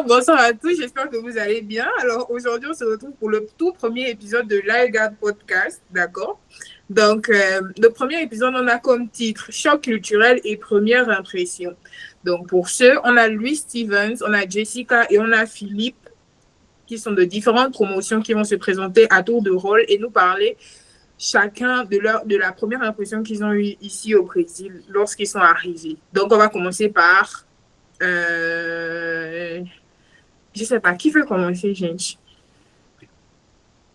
Bonsoir à tous, j'espère que vous allez bien. Alors aujourd'hui, on se retrouve pour le tout premier épisode de l'Algad Podcast, d'accord? Donc, le premier épisode, on a comme titre Choc culturel et première impression. Donc, pour ce, on a Louis Stevens, on a Jessica et on a Philippe, qui sont de différentes promotions qui vont se présenter à tour de rôle et nous parler chacun de la première impression qu'ils ont eue ici au Brésil lorsqu'ils sont arrivés. Donc, on va commencer par euh, je sais pas, qui veut commencer, gente?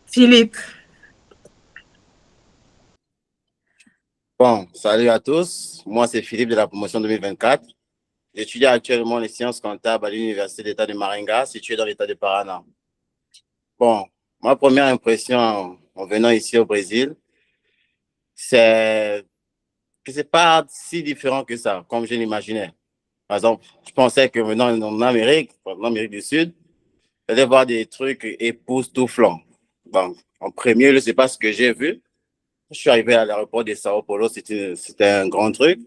Philippe. Bon, salut à tous. Moi, c'est Philippe de la promotion 2024. J'étudie actuellement les sciences comptables à l'Université d'État de Maringa, située dans l'État de Paraná. Bon, ma première impression en venant ici au Brésil, c'est que c'est pas si différent que ça, comme je l'imaginais. Par exemple, je pensais que venant en Amérique du Sud, j'allais voir des trucs époustouflants. Bon, en premier lieu, c'est pas ce que j'ai vu. Je suis arrivé à l'aéroport de Sao Paulo, c'était un grand truc.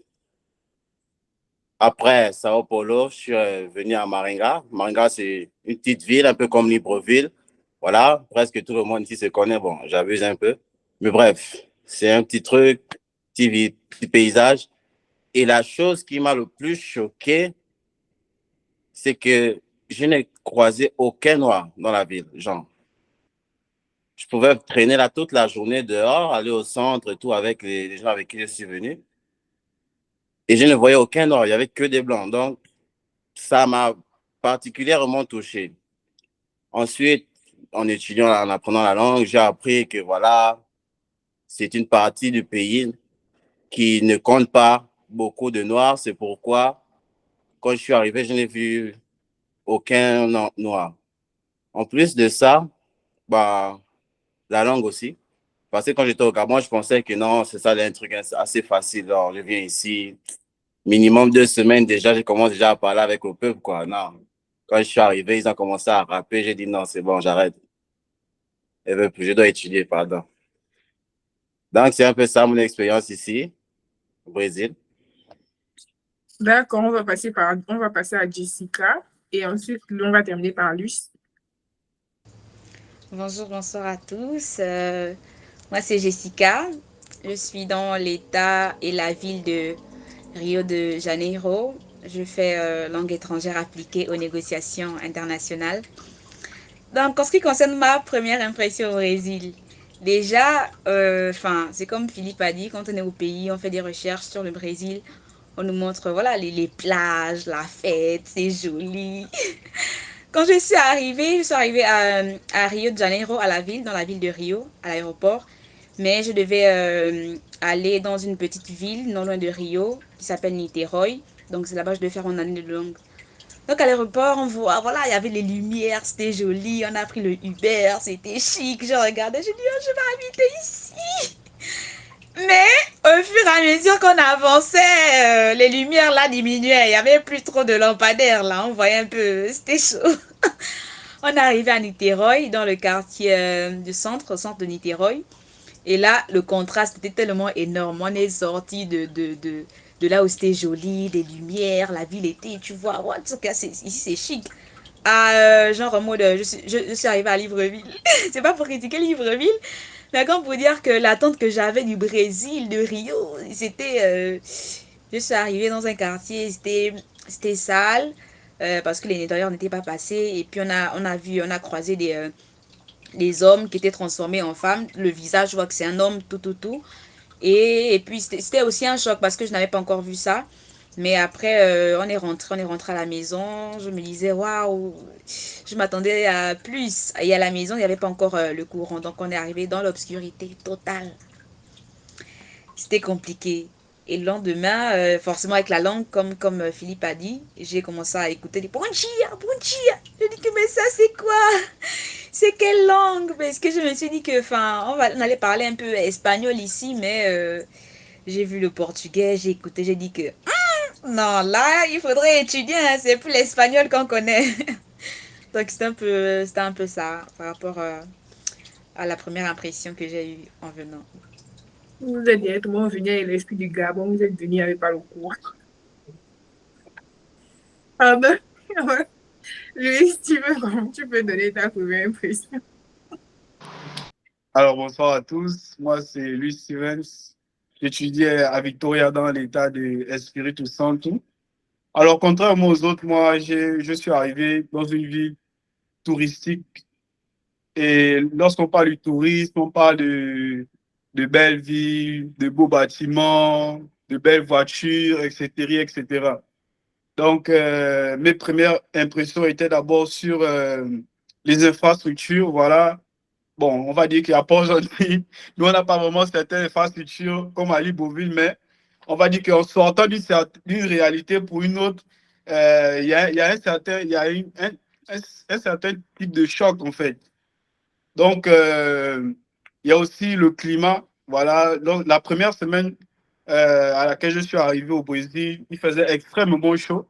Après Sao Paulo, je suis venu à Maringa. Maringa, c'est une petite ville, un peu comme Libreville. Voilà, presque tout le monde ici se connaît. Bon, j'abuse un peu. Mais bref, c'est un petit truc, petit paysage. Et la chose qui m'a le plus choqué, c'est que je n'ai croisé aucun noir dans la ville. Genre, je pouvais traîner là toute la journée dehors, aller au centre et tout avec les gens avec qui je suis venu. Et je ne voyais aucun noir, il n'y avait que des blancs. Donc, ça m'a particulièrement touché. Ensuite, en étudiant, en apprenant la langue, j'ai appris que voilà, c'est une partie du pays qui ne compte pas beaucoup de Noirs. C'est pourquoi, quand je suis arrivé, je n'ai vu aucun Noir. En plus de ça, bah, la langue aussi. Parce que quand j'étais au Gabon, je pensais que non, c'est ça un truc assez facile. Alors, je viens ici, minimum 2 semaines déjà, je commence déjà à parler avec le peuple, quoi. Non. Quand je suis arrivé, ils ont commencé à rapper. J'ai dit non, c'est bon, j'arrête. Je dois étudier, pardon. Donc, c'est un peu ça mon expérience ici, au Brésil. D'accord, on va passer à Jessica et ensuite, on va terminer par Luce. Bonjour, bonsoir à tous. Moi, c'est Jessica. Je suis dans l'État et la ville de Rio de Janeiro. Je fais langue étrangère appliquée aux négociations internationales. Donc, en ce qui concerne ma première impression au Brésil, déjà, c'est comme Philippe a dit, quand on est au pays, on fait des recherches sur le Brésil. On nous montre, voilà, les plages, la fête, c'est joli. Quand je suis arrivée à Rio de Janeiro, à la ville, dans la ville de Rio, à l'aéroport. Mais je devais aller dans une petite ville, non loin de Rio, qui s'appelle Niterói. Donc c'est là-bas que je devais faire mon année de langue. Donc à l'aéroport, on voit, voilà, il y avait les lumières, c'était joli. On a pris le Uber, c'était chic. Je regardais, je dis, oh, je vais habiter ici. Mais au fur et à mesure qu'on avançait, les lumières là diminuaient. Il n'y avait plus trop de lampadaires là. On voyait un peu, c'était chaud. On est arrivé à Niterói, dans le quartier du centre, au centre de Niterói. Et là, le contraste était tellement énorme. On est sorti de là où c'était joli, des lumières, la ville était, tu vois, what, ici c'est chic. Genre en mode, je suis arrivée à Libreville. C'est pas pour critiquer Libreville, mais comme pour dire que l'attente que j'avais du Brésil, de Rio, c'était... je suis arrivée dans un quartier, c'était sale, parce que les nettoyeurs n'étaient pas passés. Et puis on a croisé des hommes qui étaient transformés en femmes. Le visage, je vois que c'est un homme, tout, tout, tout. Et puis c'était aussi un choc parce que je n'avais pas encore vu ça. Mais après, on est rentré à la maison. Je me disais, waouh, je m'attendais à plus. Et à la maison, il n'y avait pas encore le courant. Donc, on est arrivé dans l'obscurité totale. C'était compliqué. Et le lendemain, forcément avec la langue, comme Philippe a dit, j'ai commencé à écouter des Bonchia, Bonchia. Je dis que mais ça c'est quoi? C'est quelle langue? Parce que je me suis dit que, enfin, on allait parler un peu espagnol ici, mais j'ai vu le portugais, j'ai écouté, j'ai dit que non, là, il faudrait étudier, hein, c'est plus l'espagnol qu'on connaît. Donc c'était un peu ça par rapport à la première impression que j'ai eue en venant. Vous êtes directement venu avec l'esprit du Gabon, vous êtes venu avec pas le cours. Pardon. Ouais. Louis, tu peux donner ta première impression? Alors, bonsoir à tous. Moi, c'est Luis Stevens. J'étudiais à Victoria dans l'état de Espírito Santo. Alors, contrairement aux autres, moi, je suis arrivé dans une ville touristique. Et lorsqu'on parle du tourisme, on parle de belles villes, de beaux bâtiments, de belles voitures, etc., etc. Donc, mes premières impressions étaient d'abord sur les infrastructures. Voilà. Bon, on va dire qu'à Port-Gentil, nous, on n'a pas vraiment certaines infrastructures comme à Libreville, mais on va dire qu'en sortant d'une réalité pour une autre, il y a un certain, il y a un certain type de choc, en fait. Donc, il y a aussi le climat. Voilà. Donc, la première semaine à laquelle je suis arrivé au Brésil, il faisait extrêmement chaud.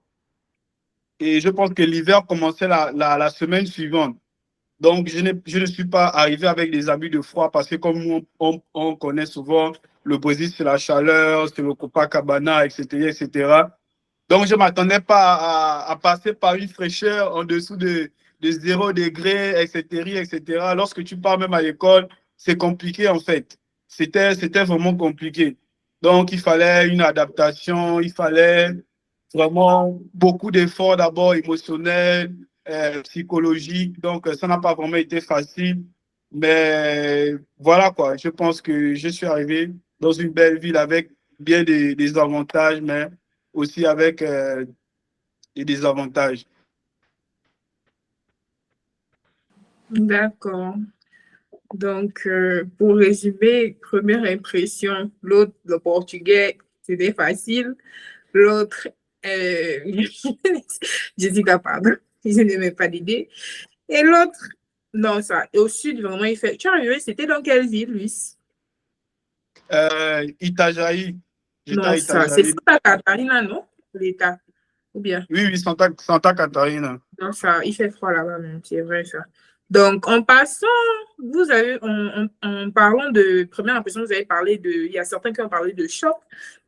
Et je pense que l'hiver commençait la semaine suivante. Donc, je ne suis pas arrivé avec des habits de froid parce que comme on connaît souvent, le Brésil, c'est la chaleur, c'est le Copacabana, etc., etc. Donc, je ne m'attendais pas à passer par une fraîcheur en dessous de 0 degré, etc., etc. Lorsque tu pars même à l'école, c'est compliqué en fait. C'était vraiment compliqué. Donc, il fallait une adaptation, il fallait vraiment beaucoup d'efforts d'abord émotionnels, psychologiques. Donc, ça n'a pas vraiment été facile. Mais voilà quoi, je pense que je suis arrivé dans une belle ville avec bien des avantages, mais aussi avec des désavantages. D'accord. Donc, pour résumer, première impression, l'autre, le portugais, c'était facile. L'autre, Jessica, pardon, je n'aimais pas l'idée. Et l'autre, non, ça, au sud, vraiment, il fait. Tu es arrivé, c'était dans quelle ville, Luis? Itajaí, j'étais Non, à ça, c'est Itajaí. Santa Catarina, non? L'État. Ou bien? Oui, oui, Santa Catarina. Non, ça, il fait froid là-bas, même, c'est vrai, ça. Donc, en passant, en parlant de première impression, vous avez parlé il y a certains qui ont parlé de choc.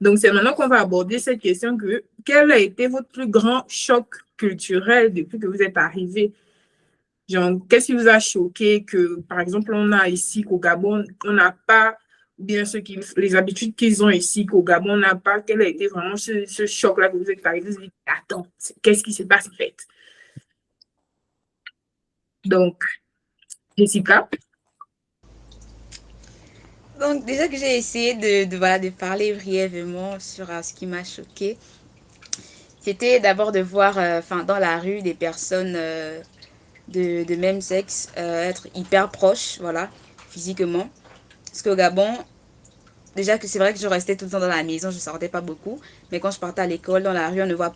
Donc, c'est maintenant qu'on va aborder cette question quel a été votre plus grand choc culturel depuis que vous êtes arrivé? Genre, qu'est-ce qui vous a choqué que, par exemple, on a ici qu'au Gabon, on n'a pas, ou bien les habitudes qu'ils ont ici qu'au Gabon, on n'a pas. Quel a été vraiment ce choc-là que vous êtes arrivé? Vous vous dites, attends, qu'est-ce qui se passe en fait? Donc, Jessica. Donc, déjà que j'ai essayé voilà, de parler brièvement sur ce qui m'a choqué, c'était d'abord de voir dans la rue des personnes de même sexe être hyper proches, voilà, physiquement. Parce qu'au Gabon, déjà que c'est vrai que je restais tout le temps dans la maison, je sortais pas beaucoup, mais quand je partais à l'école, dans la rue, on ne voit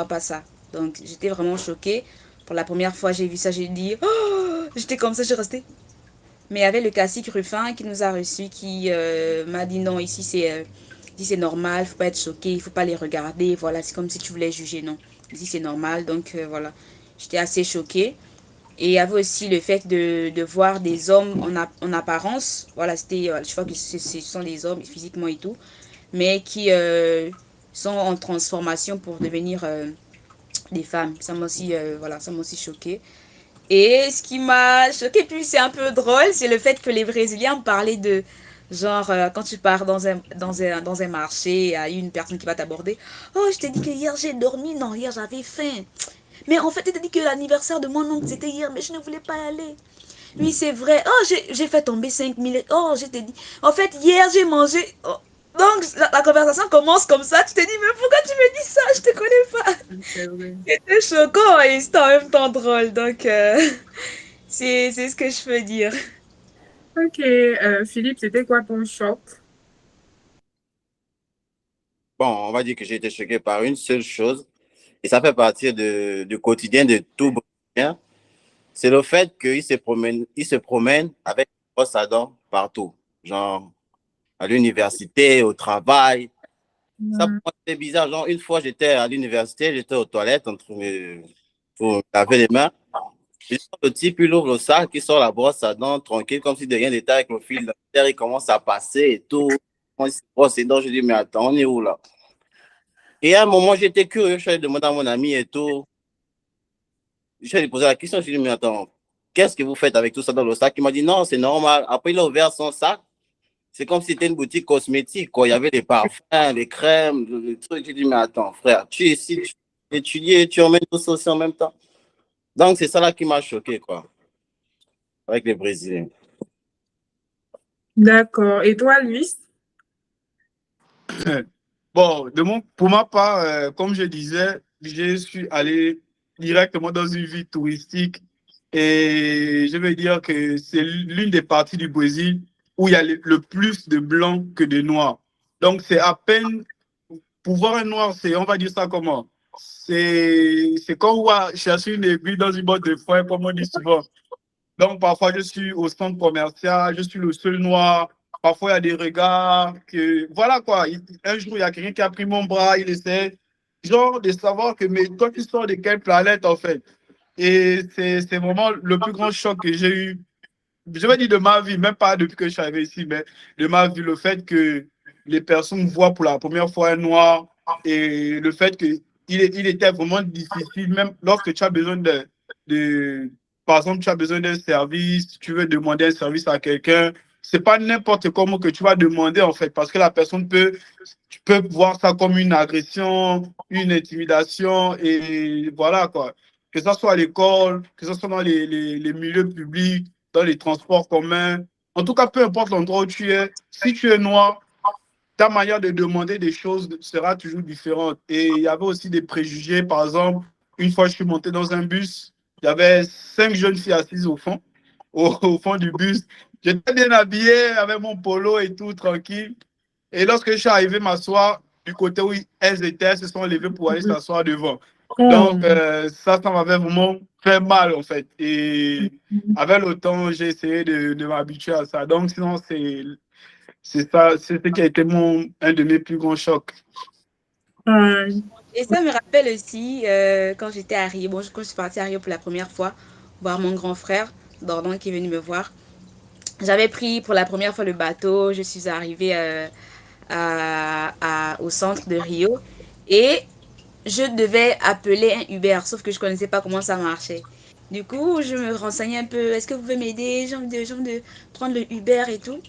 pas ça. Donc, j'étais vraiment choquée. Pour la première fois, j'ai vu ça, j'ai dit, oh, j'étais comme ça, je restais. Mais il y avait le cacique Ruffin qui nous a reçus, qui m'a dit non, ici c'est normal, faut pas être choqué, il faut pas les regarder, voilà, c'est comme si tu voulais juger, non. Ici c'est normal, donc voilà. J'étais assez choquée. Et il y avait aussi le fait de voir des hommes en apparence, voilà, je vois que ce sont des hommes physiquement et tout, mais qui sont en transformation pour devenir des femmes. Ça m'a aussi, voilà, ça m'a aussi choquée. Et ce qui m'a choqué, puis c'est un peu drôle, c'est le fait que les Brésiliens parlaient de genre quand tu pars dans un marché, il y a une personne qui va t'aborder. Oh, je t'ai dit que hier j'ai dormi. Non, hier j'avais faim. Mais en fait, tu t'ai dit que l'anniversaire de mon oncle c'était hier, mais je ne voulais pas y aller. Oui, c'est vrai. Oh, j'ai fait tomber 5 000. Oh, je t'ai dit. En fait, hier j'ai mangé. Oh. Donc, la conversation commence comme ça. Tu te dis, mais pourquoi tu me dis ça? Je te connais pas. C'est vrai. C'était choquant et c'était en même temps drôle. Donc, c'est ce que je peux dire. Ok, Philippe, c'était quoi ton choc? Bon, on va dire que j'ai été choqué par une seule chose, et ça fait partie du quotidien de tout Brésilien. C'est le fait il se promène avec une brosse à dents partout, genre à l'université, au travail. Ça, pour Hmm. moi, c'est bizarre. Genre, une fois, j'étais à l'université, j'étais aux toilettes pour me laver les mains. Je sors le type, il ouvre le sac, il sort la brosse à dents tranquille, comme si de rien n'était avec le fil dentaire, il commence à passer et tout. Moi, il se brosse les dents, je dis, mais attends, on est où là? Et à un moment, j'étais curieux, je suis allé demander à mon ami et tout. je lui ai posé la question, je lui ai dit, mais attends, qu'est-ce que vous faites avec tout ça dans le sac? Il m'a dit, non, c'est normal. Après, il a ouvert son sac. C'est comme si c'était une boutique cosmétique, quoi. Il y avait des parfums, des crèmes, des trucs. J'ai dit, mais attends, frère, tu es ici, tu étudies et tu emmènes tout ça aussi en même temps. Donc, c'est ça là qui m'a choqué, quoi, avec les Brésiliens. D'accord. Et toi, Luis? Bon, pour ma part, comme je disais, je suis allé directement dans une ville touristique et je veux dire que c'est l'une des parties du Brésil où il y a le plus de blancs que de noirs. Donc, c'est à peine, pour voir un noir, on va dire ça comment? C'est comme on va chercher une aiguille dans une botte de foin, comme on dit souvent. Donc, parfois, je suis au centre commercial, je suis le seul noir. Parfois, il y a des regards que, voilà quoi. Un jour, il y a quelqu'un qui a pris mon bras, il essaie, genre, de savoir que, mais toi, tu sors de quelle planète, en fait? Et c'est vraiment le plus grand choc que j'ai eu, je vais dire de ma vie, même pas depuis que je suis arrivé ici, mais de ma vie, le fait que les personnes voient pour la première fois un noir et le fait que il était vraiment difficile, même lorsque tu as besoin de par exemple, tu as besoin d'un service, tu veux demander un service à quelqu'un, c'est pas n'importe comment que tu vas demander en fait, parce que la personne tu peux voir ça comme une agression, une intimidation et voilà quoi. Que ce soit à l'école, que ce soit dans les milieux publics, dans les transports communs. En tout cas, peu importe l'endroit où tu es, si tu es noir, ta manière de demander des choses sera toujours différente. Et il y avait aussi des préjugés. Par exemple, une fois, je suis monté dans un bus, il y avait 5 jeunes filles assises au fond, au fond du bus. J'étais bien habillé avec mon polo et tout, tranquille. Et lorsque je suis arrivé m'asseoir du côté où elles étaient, elles se sont levées pour aller s'asseoir devant. Donc, ça m'avait vraiment fait mal, en fait. Et avec le temps, j'ai essayé de m'habituer à ça. Donc, sinon, c'est ça, c'est ce qui a été un de mes plus grands chocs. Et ça me rappelle aussi quand j'étais à Rio. Bon, quand je suis partie à Rio pour la première fois, voir mon grand frère, Dordan, qui est venu me voir. J'avais pris pour la première fois le bateau. Je suis arrivée au centre de Rio et je devais appeler un Uber, sauf que je ne connaissais pas comment ça marchait. Du coup, je me renseignais un peu. Est-ce que vous pouvez m'aider? J'ai envie de prendre le Uber et tout.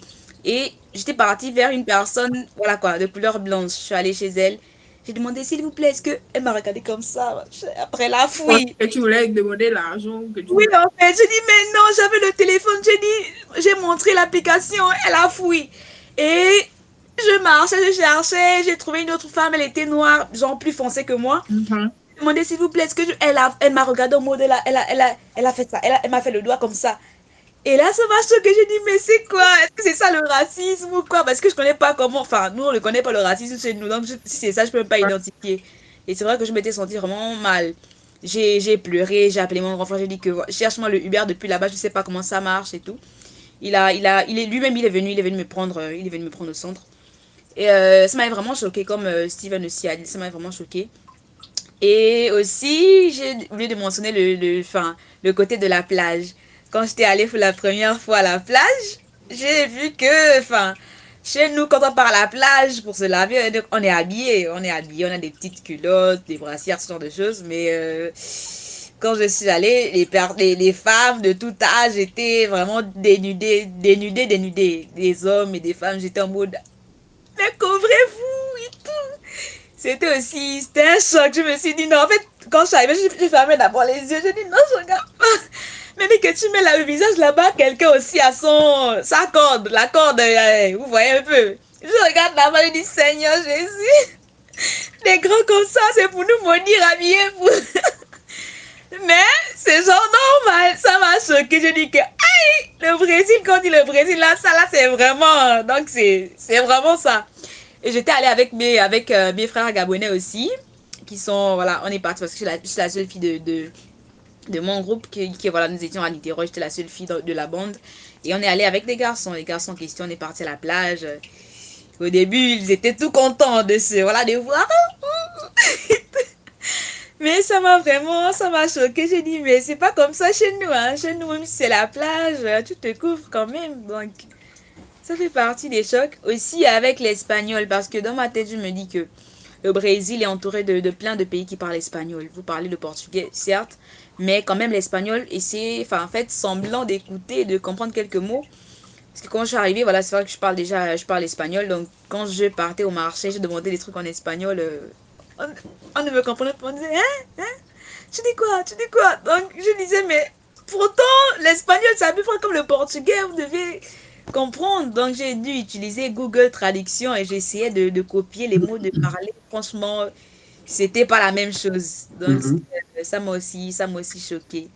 Et j'étais partie vers une personne, voilà quoi, de couleur blanche. Je suis allée chez elle. J'ai demandé, s'il vous plaît, est-ce que... Elle m'a regardé comme ça. Après la fouille. Et tu voulais demander l'argent que tu Oui, en fait, j'ai dit, mais non, j'avais le téléphone. J'ai montré l'application. Elle a fouillé. Et je marchais, je cherchais. J'ai trouvé une autre femme. Elle était noire, genre plus foncée que moi. J'ai demandé, s'il vous plaît, est-ce que elle m'a regardé au mot de elle a fait ça. Elle m'a fait le doigt comme ça. Et là, ça m'a choqué. J'ai dit, mais c'est quoi? Est-ce que c'est ça le racisme ou quoi? Parce que je connais pas comment. Enfin, nous, on ne connaît pas le racisme chez nous. Donc, si c'est ça, je peux même pas identifier. Et c'est vrai que je m'étais sentie vraiment mal. J'ai pleuré, j'ai appelé mon grand frère, j'ai dit que cherche-moi le Uber depuis là-bas, je sais pas comment ça marche et tout. Lui-même, il est venu me prendre, il est venu me prendre au centre. Et ça m'avait vraiment choqué, comme Steven aussi a dit, ça m'avait vraiment choqué. Et aussi, j'ai oublié de mentionner le côté de la plage. Quand j'étais allée pour la première fois à la plage, j'ai vu que, chez nous, quand on part à la plage pour se laver, on est habillé, on a des petites culottes, des brassières, ce genre de choses. Mais quand je suis allée, les femmes de tout âge étaient vraiment dénudées, dénudées, dénudées. Des hommes et des femmes, j'étais en mode, mais couvrez-vous et tout. C'était un choc. Je me suis dit, non, en fait, quand je suis arrivée, j'ai fermé d'abord les yeux. J'ai dit, non, je regarde pas. Mais dès que tu mets le visage là-bas, quelqu'un aussi a sa corde, la corde, vous voyez un peu. Je regarde là-bas, je dis, Seigneur Jésus, des grands comme ça, c'est pour nous maudire, habillez-vous. Mais c'est genre normal, ça m'a choqué. Je dis que, aïe, le Brésil, quand on dit le Brésil, là, ça, là, c'est vraiment, donc c'est vraiment ça. Et j'étais allée avec mes frères gabonais aussi, qui sont, voilà, on est partis parce que je suis la seule fille de mon groupe, voilà, nous étions à Niterroy, j'étais la seule fille de la bande. Et on est allé avec les garçons en question, on est parti à la plage. Au début, ils étaient tout contents de voir. Mais ça m'a choqué. J'ai dit, mais c'est pas comme ça chez nous, hein. Chez nous, même si c'est la plage, tu te couvres quand même. Donc, ça fait partie des chocs. Aussi avec l'espagnol, parce que dans ma tête, je me dis que le Brésil est entouré de plein de pays qui parlent espagnol. Vous parlez le portugais, certes, mais quand même l'espagnol, et c'est, enfin, en fait, semblant d'écouter, de comprendre quelques mots. Parce que quand je suis arrivée, voilà, c'est vrai que je parle espagnol, donc quand je partais au marché, je demandais des trucs en espagnol, on, on ne me comprenait pas, on disait, hein, tu dis quoi? Donc je disais, mais pourtant, l'espagnol, c'est à peu près comme le portugais, vous devez comprendre. Donc j'ai dû utiliser Google Traduction et j'essayais de copier les mots de parler. Franchement, c'était pas la même chose. Donc ça m'a aussi choqué.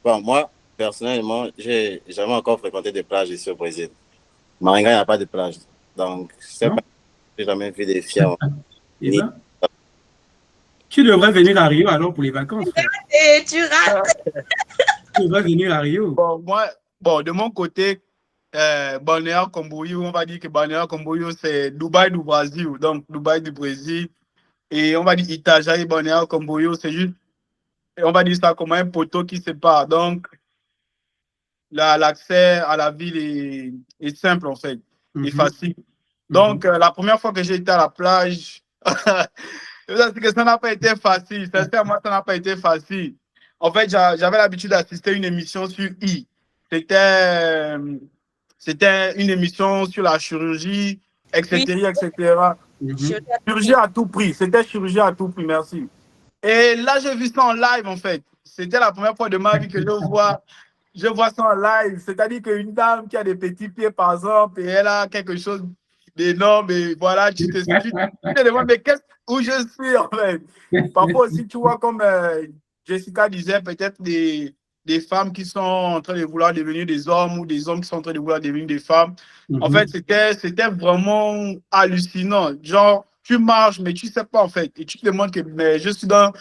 Bon, moi, personnellement, j'ai jamais encore fréquenté des plages ici au Brésil. Maringa, il n'y a pas de plage. Donc, je sais Non? pas, j'ai jamais vu des filles Eh ni. ben, tu devrais venir à Rio alors pour les vacances, frère. Et tu rates. Tu devrais venir à Rio. Bon, de mon côté, Balneário Camboriú, on va dire que Balneário Camboriú, c'est Dubaï du Brésil. Donc, Dubaï du Brésil. Et on va dire Itajaí, Balneário Camboriú, c'est juste, on va dire ça comme un poteau qui sépare. Donc, l'accès à la ville est simple, en fait, et facile. Donc, la première fois que j'ai été à la plage, que ça n'a pas été facile. Sincèrement, ça n'a pas été facile. En fait, j'avais l'habitude d'assister à une émission sur I. C'était une émission sur la chirurgie, etc., Oui. etc. Chirurgie à tout prix. C'était chirurgie à tout prix, merci. Et là, j'ai vu ça en live, en fait. C'était la première fois de ma vie que je vois ça en live. C'est-à-dire qu'une dame qui a des petits pieds, par exemple, et elle a quelque chose d'énorme, et voilà, tu te demandes, mais où je suis, en fait. Parfois aussi, tu vois, comme Jessica disait, peut-être des femmes qui sont en train de vouloir devenir des hommes ou des hommes qui sont en train de vouloir devenir des femmes. En fait, c'était vraiment hallucinant. Genre, tu marches, mais tu ne sais pas, en fait. Et tu te demandes que mais je suis dans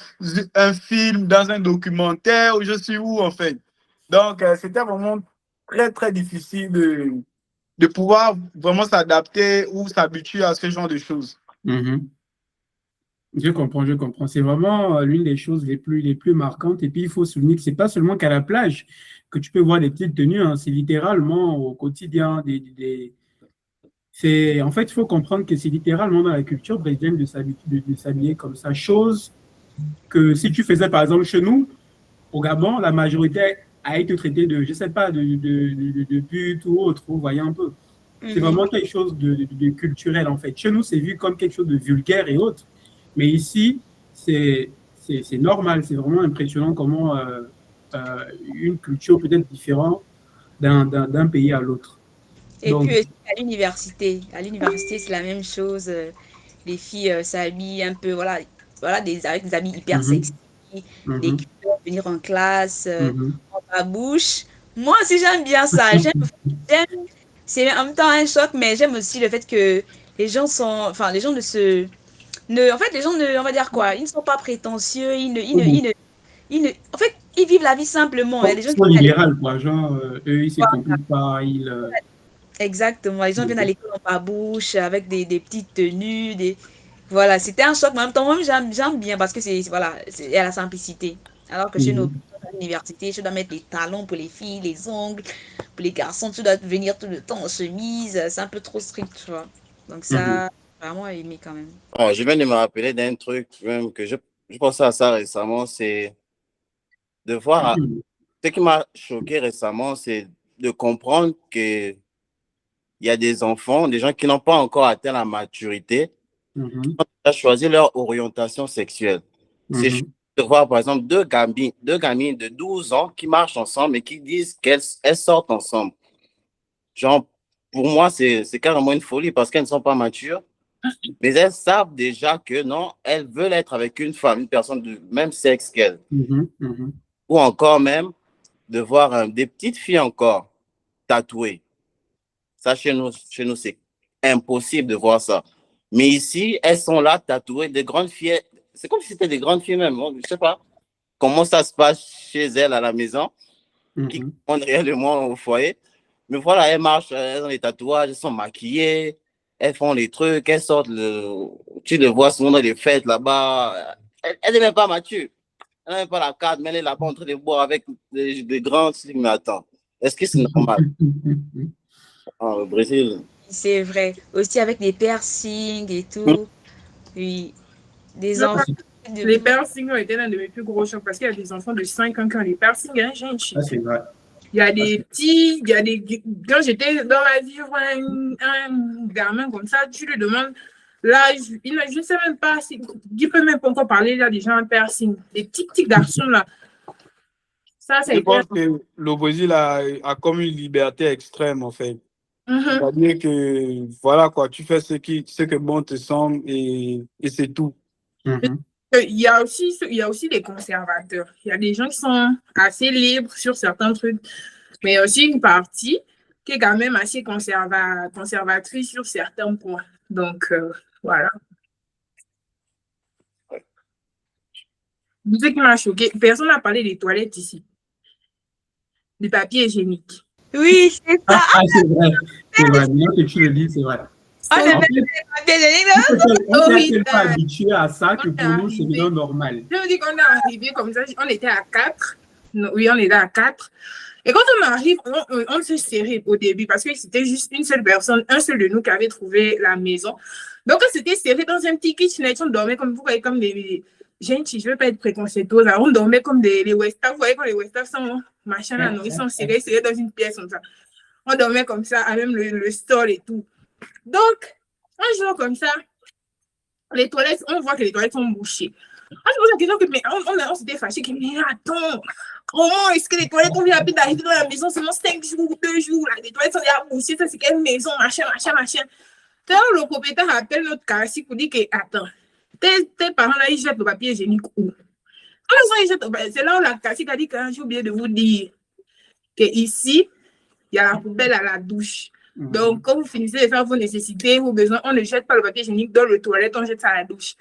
un film, dans un documentaire, ou je suis où, en fait. Donc, c'était vraiment très, très difficile de pouvoir vraiment s'adapter ou s'habituer à ce genre de choses. Je comprends, je comprends. C'est vraiment l'une des choses les plus marquantes. Et puis, il faut souligner que ce n'est pas seulement qu'à la plage que tu peux voir des petites tenues, hein. C'est littéralement au quotidien. En fait, il faut comprendre que c'est littéralement dans la culture brésilienne de s'habiller comme ça. Chose que si tu faisais, par exemple, chez nous, au Gabon, la majorité a été traitée de, je ne sais pas, de pute ou autre. Vous voyez un peu. C'est vraiment quelque chose de culturel, en fait. Chez nous, c'est vu comme quelque chose de vulgaire et autre. Mais ici, c'est normal. C'est vraiment impressionnant comment une culture peut être différente d'un pays à l'autre. Et puis aussi à l'université. À l'université, c'est la même chose. Les filles s'habillent un peu, voilà, avec des habits hyper sexy. Des culottes, venir en classe, en babouche. Moi aussi, j'aime bien ça. C'est en même temps un choc, mais j'aime aussi le fait que les gens sont, enfin, les gens en fait, les gens on va dire quoi, ils ne sont pas prétentieux, en fait, ils vivent la vie simplement. Ils sont libéraux, quoi. Genre, eux, ils se compliquent pas, Exactement. Les gens viennent à l'école en babouche, avec des petites tenues, voilà, c'était un choc, mais en même temps, moi, j'aime bien parce que voilà, il y a la simplicité. Alors que chez nous, à l'université, je dois mettre les talons pour les filles, les ongles. Pour les garçons, tu dois venir tout le temps en chemise. C'est un peu trop strict, tu vois. Donc ça, vraiment aimé quand même. Oh, je viens de me rappeler d'un truc même que je pensais à ça récemment, c'est de voir. Ce qui m'a choqué récemment, c'est de comprendre que il y a des enfants, des gens qui n'ont pas encore atteint la maturité, qui ont choisi leur orientation sexuelle. C'est chouette de voir, par exemple, deux gamines de 12 ans qui marchent ensemble et qui disent qu'elles sortent ensemble. Genre, pour moi, c'est carrément une folie parce qu'elles ne sont pas matures, mais elles savent déjà que non, elles veulent être avec une femme, une personne du même sexe qu'elles. Ou encore même de voir des petites filles encore tatouées. Ça, chez nous, c'est impossible de voir ça. Mais ici, elles sont là tatouées, des grandes filles. C'est comme si c'était des grandes filles même. Je ne sais pas comment ça se passe chez elles à la maison, qui sont réellement au foyer. Mais voilà, elles marchent, elles ont les tatouages, elles sont maquillées, elles font les trucs, elles sortent. Tu les vois souvent dans les fêtes là-bas. Elle n'est même pas mature. Elle n'a même pas la carte, mais elle est là-bas en train de boire avec des grands. Mais attends, est-ce que c'est normal? Au Brésil. C'est vrai. Aussi avec des piercings et tout. Oui. Des enfants Les piercings ont été l'un de mes plus gros chocs parce qu'il y a des enfants de 5 ans qui ont des piercings, hein, j'ai une Ça, c'est vrai. Il y a des petits, il y a des... Quand j'étais dans la vie, un gamin comme ça, tu lui demandes l'âge, je ne sais même pas, il peut même pas encore parler, il y a des gens en piercing. Des petits garçons là. Ça, Je pense que le Brésil a comme une liberté extrême, en fait. C'est-à-dire que, voilà, quoi, tu fais ce que bon te semble et c'est tout. Il y a aussi des conservateurs. Il y a des gens qui sont assez libres sur certains trucs, mais il y a aussi une partie qui est quand même assez conservatrice sur certains points. Donc, voilà. Ce qui m'a choqué, personne n'a parlé des toilettes ici. Du papier hygiénique. Oui, c'est ça. C'est vrai. C'est vrai. Maintenant que tu le dis, c'est vrai. On est pas habitué à ça que pour nous, c'est bien normal. Je me dis qu'on est arrivé comme ça, on était à 4. Oui, on était à 4. Et quand on arrive, on s'est serré au début parce que c'était juste une seule personne, un seul de nous qui avait trouvé la maison. Donc, on s'était serré dans un petit kitchenette, on dormait comme des... Gente, je ne veux pas être préconceitueuse, là. On dormait comme les Westaf. Vous voyez quand les Westaf sont machin là, non, ils sont serrés dans une pièce comme ça. On dormait comme ça, avec même le sol et tout. Donc, un jour comme ça, les toilettes, on voit que les toilettes sont bouchées. Je me pose la question que, mais on s'était fâché, que, mais attends, comment est-ce que les toilettes ont vient d'arriver dans la maison seulement 5 jours, 2 jours, là, les toilettes sont déjà bouchées, ça c'est quelle maison, machin. Donc, le propriétaire appelle notre quartier pour dire que, attends, tes parents là, ils jettent le papier hygiénique où? C'est là où la quartier a dit que j'ai oublié de vous dire que ici, il y a la poubelle à la douche. Donc, quand vous finissez de faire vos nécessités, vos besoins, on ne jette pas le papier hygiénique dans le toilette, on jette ça à la douche.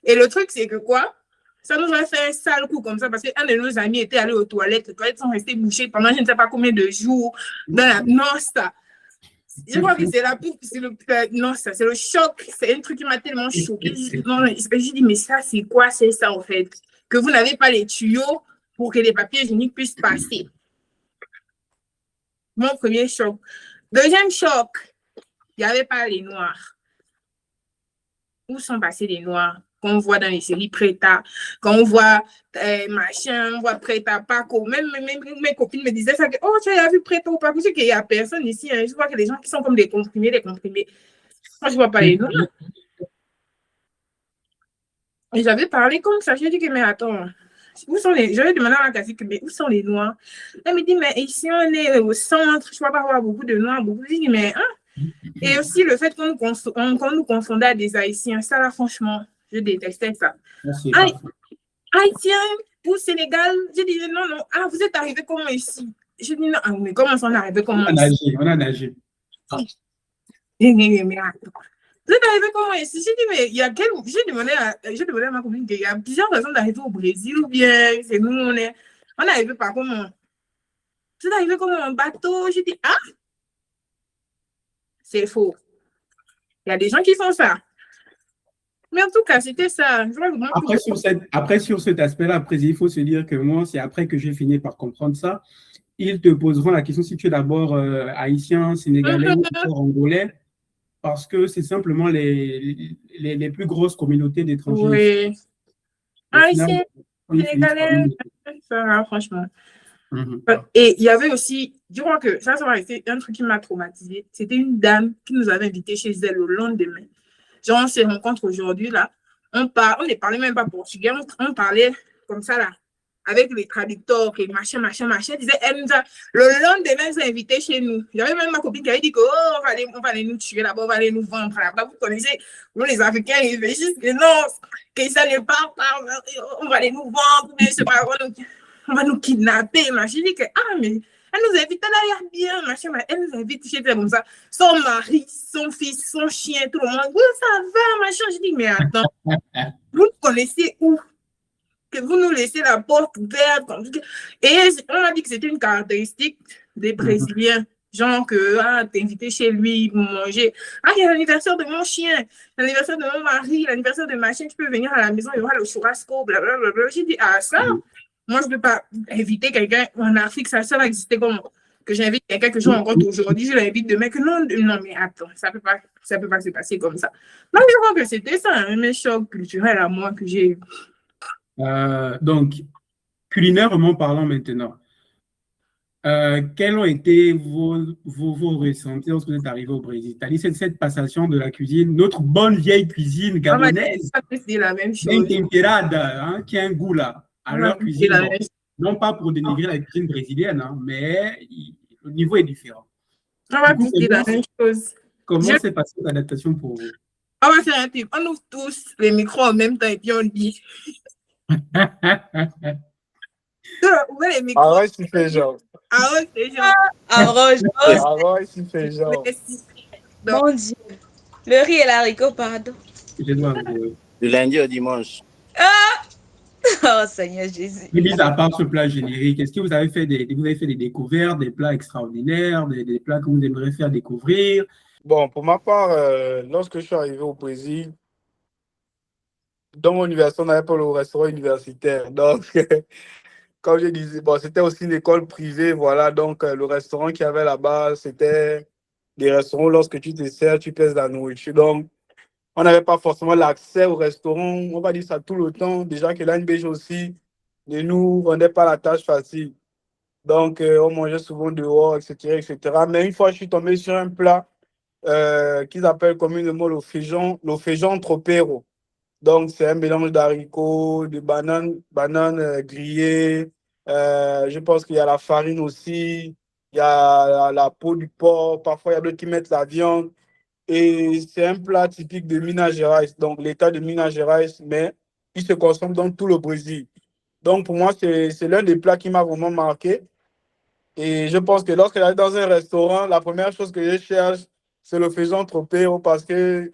Et le truc, c'est que quoi? Ça nous a fait un sale coup comme ça parce qu'un de nos amis était allé aux toilettes. Les toilettes sont restées bouchées pendant je ne sais pas combien de jours. Non, ça. Je crois que c'est c'est le choc. C'est un truc qui m'a tellement choqué. J'ai dit, mais ça, c'est quoi? C'est ça, en fait. Que vous n'avez pas les tuyaux pour que les papiers hygiéniques puissent passer. Mon premier choc. Deuxième choc, il n'y avait pas les noirs. Où sont passés les noirs? Qu'on voit dans les séries Preta, quand on voit machin, on voit Preta, Paco. Même mes copines me disaient ça, que, oh, tu as vu Preta ou Paco? Je sais qu'il n'y a personne ici. Hein. Je vois que les gens qui sont comme des comprimés. Moi, je ne vois pas les noirs. Et j'avais parlé comme ça. Je dit que, mais attends, où sont les... J'avais demandé à la cassique, mais où sont les noirs? Elle me dit, mais ici, on est au centre. Je ne vois pas avoir beaucoup de noirs. Beaucoup. Je dis, mais hein? Et aussi, le fait qu'on nous confondait à des Haïtiens, ça, là, franchement, je détestais ça. Haïtiens ou Sénégal, j'ai dit non. Ah, vous êtes arrivés comment ici? Je dis non, mais comment on est arrivé comment ici? On a nagé. Mais attends. Vous êtes arrivés comment ici? J'ai dit, mais il y a quel... J'ai demandé à ma copine qu'il y a plusieurs raisons d'arriver au Brésil ou bien c'est nous, on est arrivé par comment? Vous êtes arrivés comme un bateau? J'ai dit, ah? C'est faux. Il y a des gens qui font ça. Mais en tout cas, c'était ça. Après, sur cet aspect-là, après, il faut se dire que moi, c'est après que j'ai fini par comprendre ça. Ils te poseront la question si tu es d'abord haïtien, sénégalais ou angolais, parce que c'est simplement les plus grosses communautés d'étrangers. Oui. Haïtien, sénégalais, ça va, franchement. Et il y avait aussi, je crois que ça va rester un truc qui m'a traumatisée. C'était une dame qui nous avait invités chez elle le lendemain. Genre, on se rencontre aujourd'hui, là. On ne parlait même pas portugais, on parlait comme ça, là, avec les traducteurs, et machin. Elle disait, le lendemain, elle nous a invités chez nous. J'avais même ma copine qui avait dit que, oh, on va aller nous tuer là-bas, on va aller nous vendre là-bas. Vous connaissez, nous, les Africains, ils réfléchissent que non, que ça n'est pas, on va aller nous vendre, mais c'est pas, on va nous kidnapper, machin. Je dis que, mais elle nous invite, elle a l'air bien, machin, elle nous invite chez elle comme ça. Son mari, son fils, son chien, tout le monde. Oui, ça va, machin. Je dis, mais attends, vous nous connaissez où? Que vous nous laissez la porte ouverte. Et on a dit que c'était une caractéristique des Brésiliens. Genre que, t'es invité chez lui pour manger. Il y a l'anniversaire de mon chien, l'anniversaire de mon mari, l'anniversaire de machin, tu peux venir à la maison, il y aura le churrasco, blablabla. J'ai dit, ça? Moi, je ne peux pas inviter quelqu'un en Afrique, ça va exister comme que j'invite quelqu'un que je rencontre aujourd'hui, je l'invite demain, que non, mais attends, ça peut pas se passer comme ça. Donc, je crois que c'était ça, un choc culturel à moi que j'ai eu. Donc, culinairement parlant maintenant, quels ont été vos ressentis lorsque vous êtes arrivé au Brésil? C'est-à-dire cette passation de la cuisine, notre bonne vieille cuisine On va gabonaise, dire la même bien chose. temperada, hein, qui a un goût là, à On va leur dire cuisine. la Bon, même chose. non pas pour dénigrer la cuisine brésilienne, hein, mais le niveau est différent. On va Du coup, dire la même chose. comment s'est passée l'adaptation pour vous? On va faire un truc. On ouvre tous les micros en même temps et puis on dit. Ouvrez les micros. Ah ouais, tu fais genre. Ah ouais, c'est genre. Arroge, Ah ouais, tu fais genre. Merci. mon Dieu. Le riz et l'haricot, pardon. Je dois avouer. Du lundi au dimanche. Oh Seigneur Jésus. Mis à part ce plat générique, est-ce que vous avez fait des découvertes, des plats extraordinaires, des plats que vous aimeriez faire découvrir? Bon, pour ma part, lorsque je suis arrivé au Brésil, dans mon université, on n'avait pas le restaurant universitaire. Donc, comme je disais, bon, c'était aussi une école privée, voilà. Donc, le restaurant qu'il y avait là-bas, c'était des restaurants où lorsque tu te sers, tu pèses la nourriture. Donc, on n'avait pas forcément l'accès au restaurant, on va dire ça tout le temps. Déjà que l'ANBG aussi ne nous rendait pas la tâche facile. Donc, on mangeait souvent dehors, etc., etc. Mais une fois, je suis tombé sur un plat qu'ils appellent communément le feijão tropeiro. Donc, c'est un mélange d'haricots, de bananes grillées. Je pense qu'il y a la farine aussi. Il y a la peau du porc. Parfois, il y a d'autres qui mettent la viande. Et c'est un plat typique de Minas Gerais, donc l'état de Minas Gerais, mais il se consomme dans tout le Brésil. Donc, pour moi, c'est l'un des plats qui m'a vraiment marqué. Et je pense que lorsque j'arrive dans un restaurant, la première chose que je cherche, c'est le feijão tropeiro parce que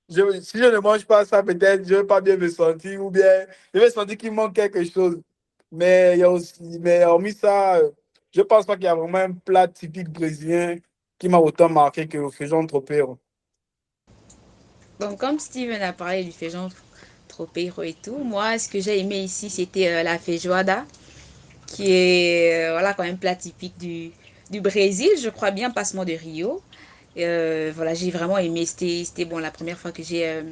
si je ne mange pas ça, peut-être je ne vais pas bien me sentir ou bien je vais sentir qu'il manque quelque chose. Mais, il y a aussi, mais hormis ça, je ne pense pas qu'il y a vraiment un plat typique brésilien qui m'a autant marqué que le feijão tropeiro. Donc, comme Steven a parlé du feijão tropeiro et tout, moi, ce que j'ai aimé ici, c'était la feijoada, qui est voilà, quand même plat typique du Brésil, je crois bien, passement de Rio. Voilà, j'ai vraiment aimé. C'était bon la première fois que j'ai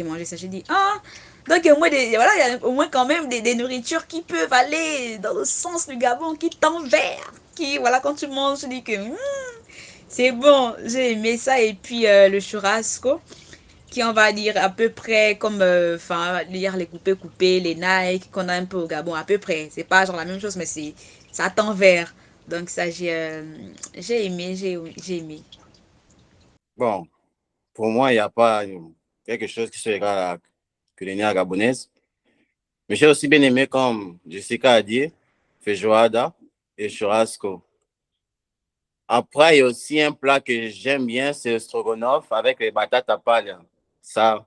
mangé ça. J'ai dit, ah, donc voilà, il y a au moins quand même des nourritures qui peuvent aller dans le sens du Gabon, qui tendent vers, qui, voilà, quand tu manges, tu dis que c'est bon, j'ai aimé ça. Et puis le churrasco, qui on va dire à peu près comme, enfin, lire les coupés, les Nike qu'on a un peu au Gabon, à peu près. C'est pas genre la même chose, mais ça tend vers. Donc ça, j'ai aimé, j'ai aimé. Bon, pour moi, il n'y a pas quelque chose qui se regarde à la culinaire gabonaise. Mais j'ai aussi bien aimé, comme Jessica a dit, feijoada et churrasco. Après, il y a aussi un plat que j'aime bien, c'est le stroganoff avec les batatas palha. Ça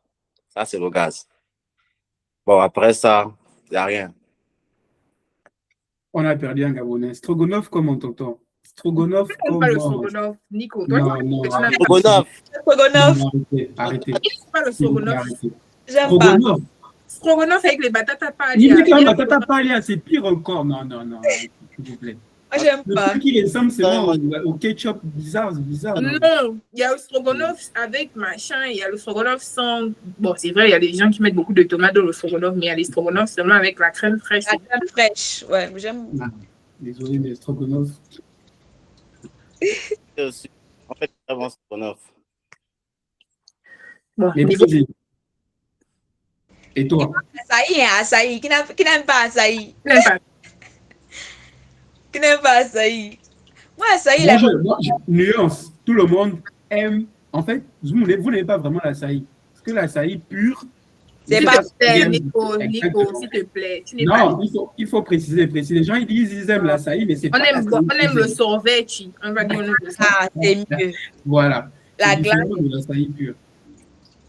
c'est le gaz. Bon, après ça, il n'y a rien. On a perdu un Gabonais. Strogonoff comme on t'entend. Strogonoff Tu n'aimes comme... pas le stroganoff, Nico. Toi, Non, tu n'aimes Stroganoff. Stroganoff, arrêtez. pas le S'il vous plaît, stroganoff. arrêtez. j'aime pas. Strogonoff. Stroganoff avec les batatas palha. Il dit que la batata palha, c'est pire encore. Non, arrêtez, s'il vous plaît. Moi, j'aime Le pas. truc qui ressemble seulement au ketchup bizarre, c'est bizarre. Non, il y a le stroganoff avec machin, il y a le stroganoff sans. Bon, c'est vrai, il y a des gens qui mettent beaucoup de tomates dans le stroganoff, mais il y a les stroganoff seulement avec la crème fraîche. La crème fraîche, ouais, j'aime. Désolé, mais Strogonoff. En fait, c'est bon stroganoff. Bon, Mais niveau- vas-y. Et toi? Açaï, hein, açaï. Qui n'aime pas açaï? je n'aime pas. Qui n'aime pas açaï? Moi, açaï, Nuance, tout le monde aime. En fait, vous n'aimez pas vraiment l'açaï. Parce que l'açaï pur, c'est pas. Nico, s'il te plaît. Tu n'es pas. non, il faut préciser. Les gens ils disent ils aiment l'açaï, mais c'est On pas aime, l'açaï on aime qu'ils le aiment. sorvete. On va dire on aime le sorvete. Ah, c'est mieux. Voilà. La C'est glace, différent de l'açaï pur.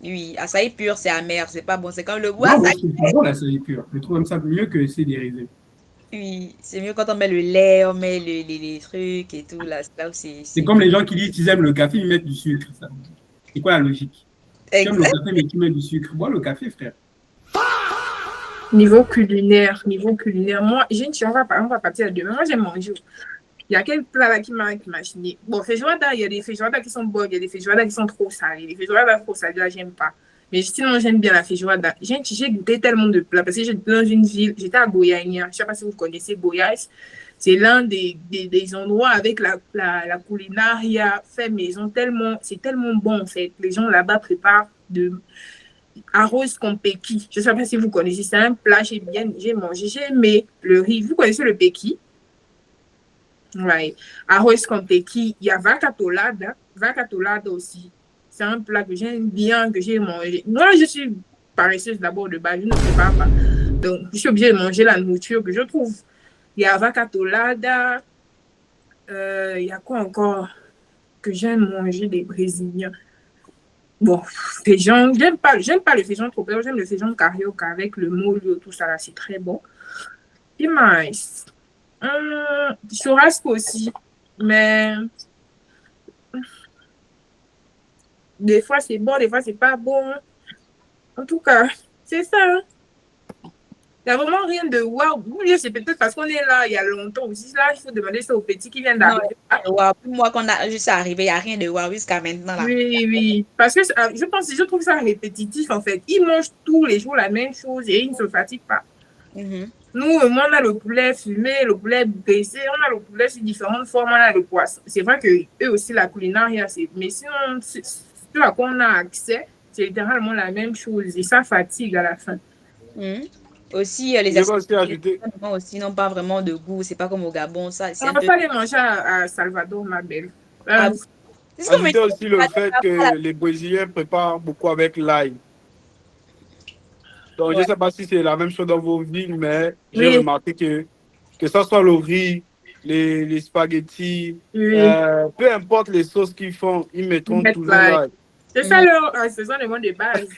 oui, açaï pur, c'est amer, c'est pas bon. C'est comme le goût Non, moi, açaï. je trouve pas bon l'açaï pur. Je trouve même ça mieux que ces dérivés. Oui, c'est mieux quand on met le lait, on met les trucs et tout. Là aussi. C'est comme les gens qui disent qu'ils aiment le café, ils mettent du sucre. Ça. C'est quoi la logique? Tu aimes le Exact. café, mais tu mets du sucre. Bois le café, frère. Niveau culinaire, moi, on va partir à demain. Moi, j'aime manger. Il y a quel plat là qui m'a imaginé. Bon, feijoada, il y a des feijoada qui sont bonnes, il y a des feijoada qui sont trop salées. Les feijoada trop salées, là, j'aime pas. Mais sinon, j'aime bien la feijoada. J'ai goûté tellement de plats parce que j'étais dans une ville, j'étais à Goiânia. Je ne sais pas si vous connaissez Goiás. C'est l'un des endroits avec la culinaria fait maison. C'est tellement bon, en fait. Les gens là-bas préparent de arroz con pequi. Je ne sais pas si vous connaissez. C'est un plat, j'ai mangé, j'ai aimé le riz. Vous connaissez le pequi? Ouais. Arroz con pequi. Il y a vaca tolada. Vaca tolada aussi. C'est un plat que j'aime bien, que j'ai mangé. Moi, je suis paresseuse d'abord de base, je ne prépare pas. Donc, je suis obligée de manger la nourriture que je trouve. Il y a vaca tolada. Il y a quoi encore que j'aime manger des Brésiliens? Bon, féjon, j'aime pas le féjon trop j'aime le féjon carioca avec le molho, tout ça là, c'est très bon. Et mais, churrasco aussi, mais des fois c'est bon, des fois c'est pas bon. En tout cas, c'est ça. Hein. Il n'y a vraiment rien de waouh. C'est peut-être parce qu'on est là il y a longtemps aussi. Là, il faut demander ça aux petits qui viennent d'arriver. Wow. Pour moi, quand on a juste arrivé, il n'y a rien de waouh jusqu'à maintenant. Là. Oui, oui. Parce que je trouve ça répétitif en fait. Ils mangent tous les jours la même chose et ils ne se fatiguent pas. Nous, on a le poulet fumé, le poulet baissé, on a le poulet sous différentes formes, on a le poisson. C'est vrai que eux aussi, la culinaire, mais sinon, ce à quoi on a accès, c'est littéralement la même chose et ça fatigue à la fin. Aussi, les aliments aussi n'ont pas vraiment de goût. C'est pas comme au Gabon. Ça, on ne va pas les manger à Salvador, ma belle. Ajouter aussi le fait que les Brésiliens préparent beaucoup avec l'ail. Donc, je ne sais pas si c'est la même chose dans vos villes, mais j'ai remarqué que ça soit le riz, les spaghettis, peu importe les sauces qu'ils font, ils mettront toujours l'ail. C'est ça leur assaisonnement de base.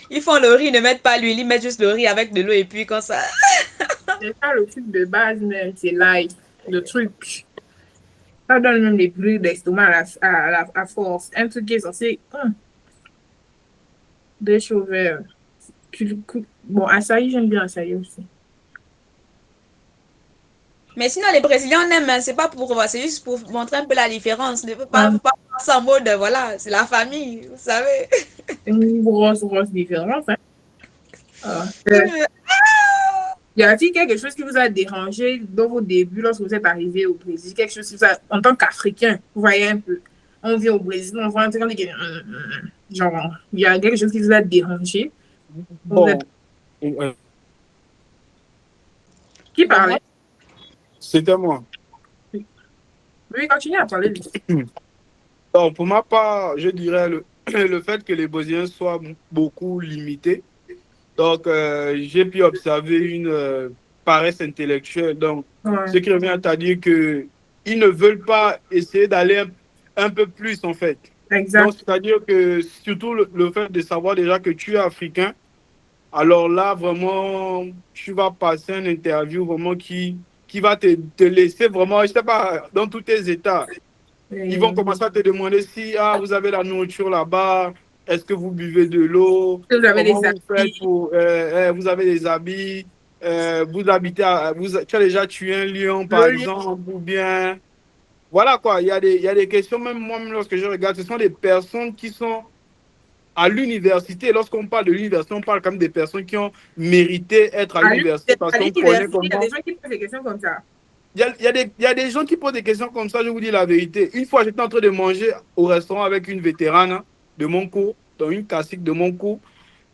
Ils font le riz, ils ne mettent pas l'huile, ils mettent juste le riz avec de l'eau et puis comme ça. C'est ça le truc de base, même, c'est l'ail, le truc. Ça donne même les bruits d'estomac à force. Un truc qui est censé... Des choses vertes. Bon, açaï, j'aime bien açaï aussi. Mais sinon, les Brésiliens, on aime, c'est pas pour, c'est juste pour montrer un peu la différence. Ne faut pas faire ça en mode, voilà, c'est la famille, vous savez. Une grosse différence. Hein. Y a-t-il quelque chose qui vous a dérangé dans vos débuts lorsque vous êtes arrivé au Brésil? Quelque chose qui vous a, en tant qu'Africain, vous voyez un peu, on vient au Brésil, on voit un truc, on dit genre, il y a quelque chose qui vous a dérangé? Bon. Qui parlait? C'était moi. Oui, continuez à parler. Donc, pour ma part, je dirais le fait que les Brésiliens soient beaucoup limités. Donc, j'ai pu observer une paresse intellectuelle. Donc, ce qui revient à dire qu'ils ne veulent pas essayer d'aller un peu plus, en fait. Exact. Donc, c'est-à-dire que surtout le fait de savoir déjà que tu es africain, alors là, vraiment, tu vas passer une interview vraiment qui va te laisser vraiment, je ne sais pas, dans tous tes états. Ils vont commencer à te demander si vous avez la nourriture là-bas, est-ce que vous buvez de l'eau, vous avez des habits, vous avez des habits, vous habitez, tu as déjà tué un lion par exemple, ou bien, voilà quoi, il y a des questions, même moi, lorsque je regarde, ce sont des personnes qui sont à l'université. Lorsqu'on parle de l'université, on parle quand même des personnes qui ont mérité être à l'université. Parce qu'on connaît comment... Il y a des gens qui posent des questions comme ça. Il y a des gens qui posent des questions comme ça, je vous dis la vérité. Une fois, j'étais en train de manger au restaurant avec une vétérane de mon cours, dans une classique de mon cours.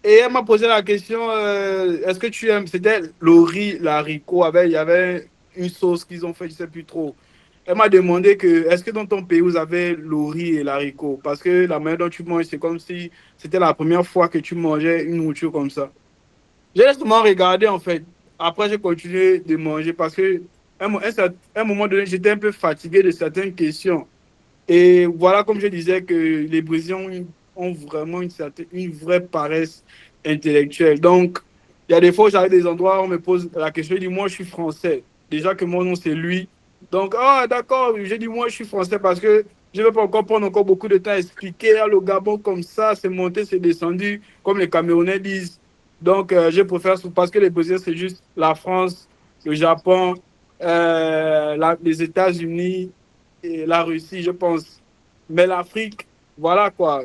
Et elle m'a posé la question, est-ce que tu aimes... C'était le riz, l'haricot, il y avait une sauce qu'ils ont fait, je ne sais plus trop. Elle m'a demandé est-ce que dans ton pays, vous avez le riz et l'haricot? Parce que la manière dont tu manges, c'est comme si c'était la première fois que tu mangeais une nourriture comme ça. J'ai justement regardé, en fait. Après, j'ai continué de manger parce que à un moment donné, j'étais un peu fatigué de certaines questions. Et voilà, comme je disais, que les Brésiliens ont vraiment une vraie paresse intellectuelle. Donc, il y a des fois, j'arrive des endroits où on me pose la question, je dis, moi, je suis français. Déjà que mon nom, c'est lui. Donc, d'accord, j'ai dit, moi, je suis français parce que je ne veux pas encore prendre encore beaucoup de temps à expliquer le Gabon comme ça, c'est monté, c'est descendu, comme les Camerounais disent. Donc, je préfère, parce que les Brésiliens, c'est juste la France, le Japon, les États-Unis et la Russie, je pense. Mais l'Afrique, voilà quoi.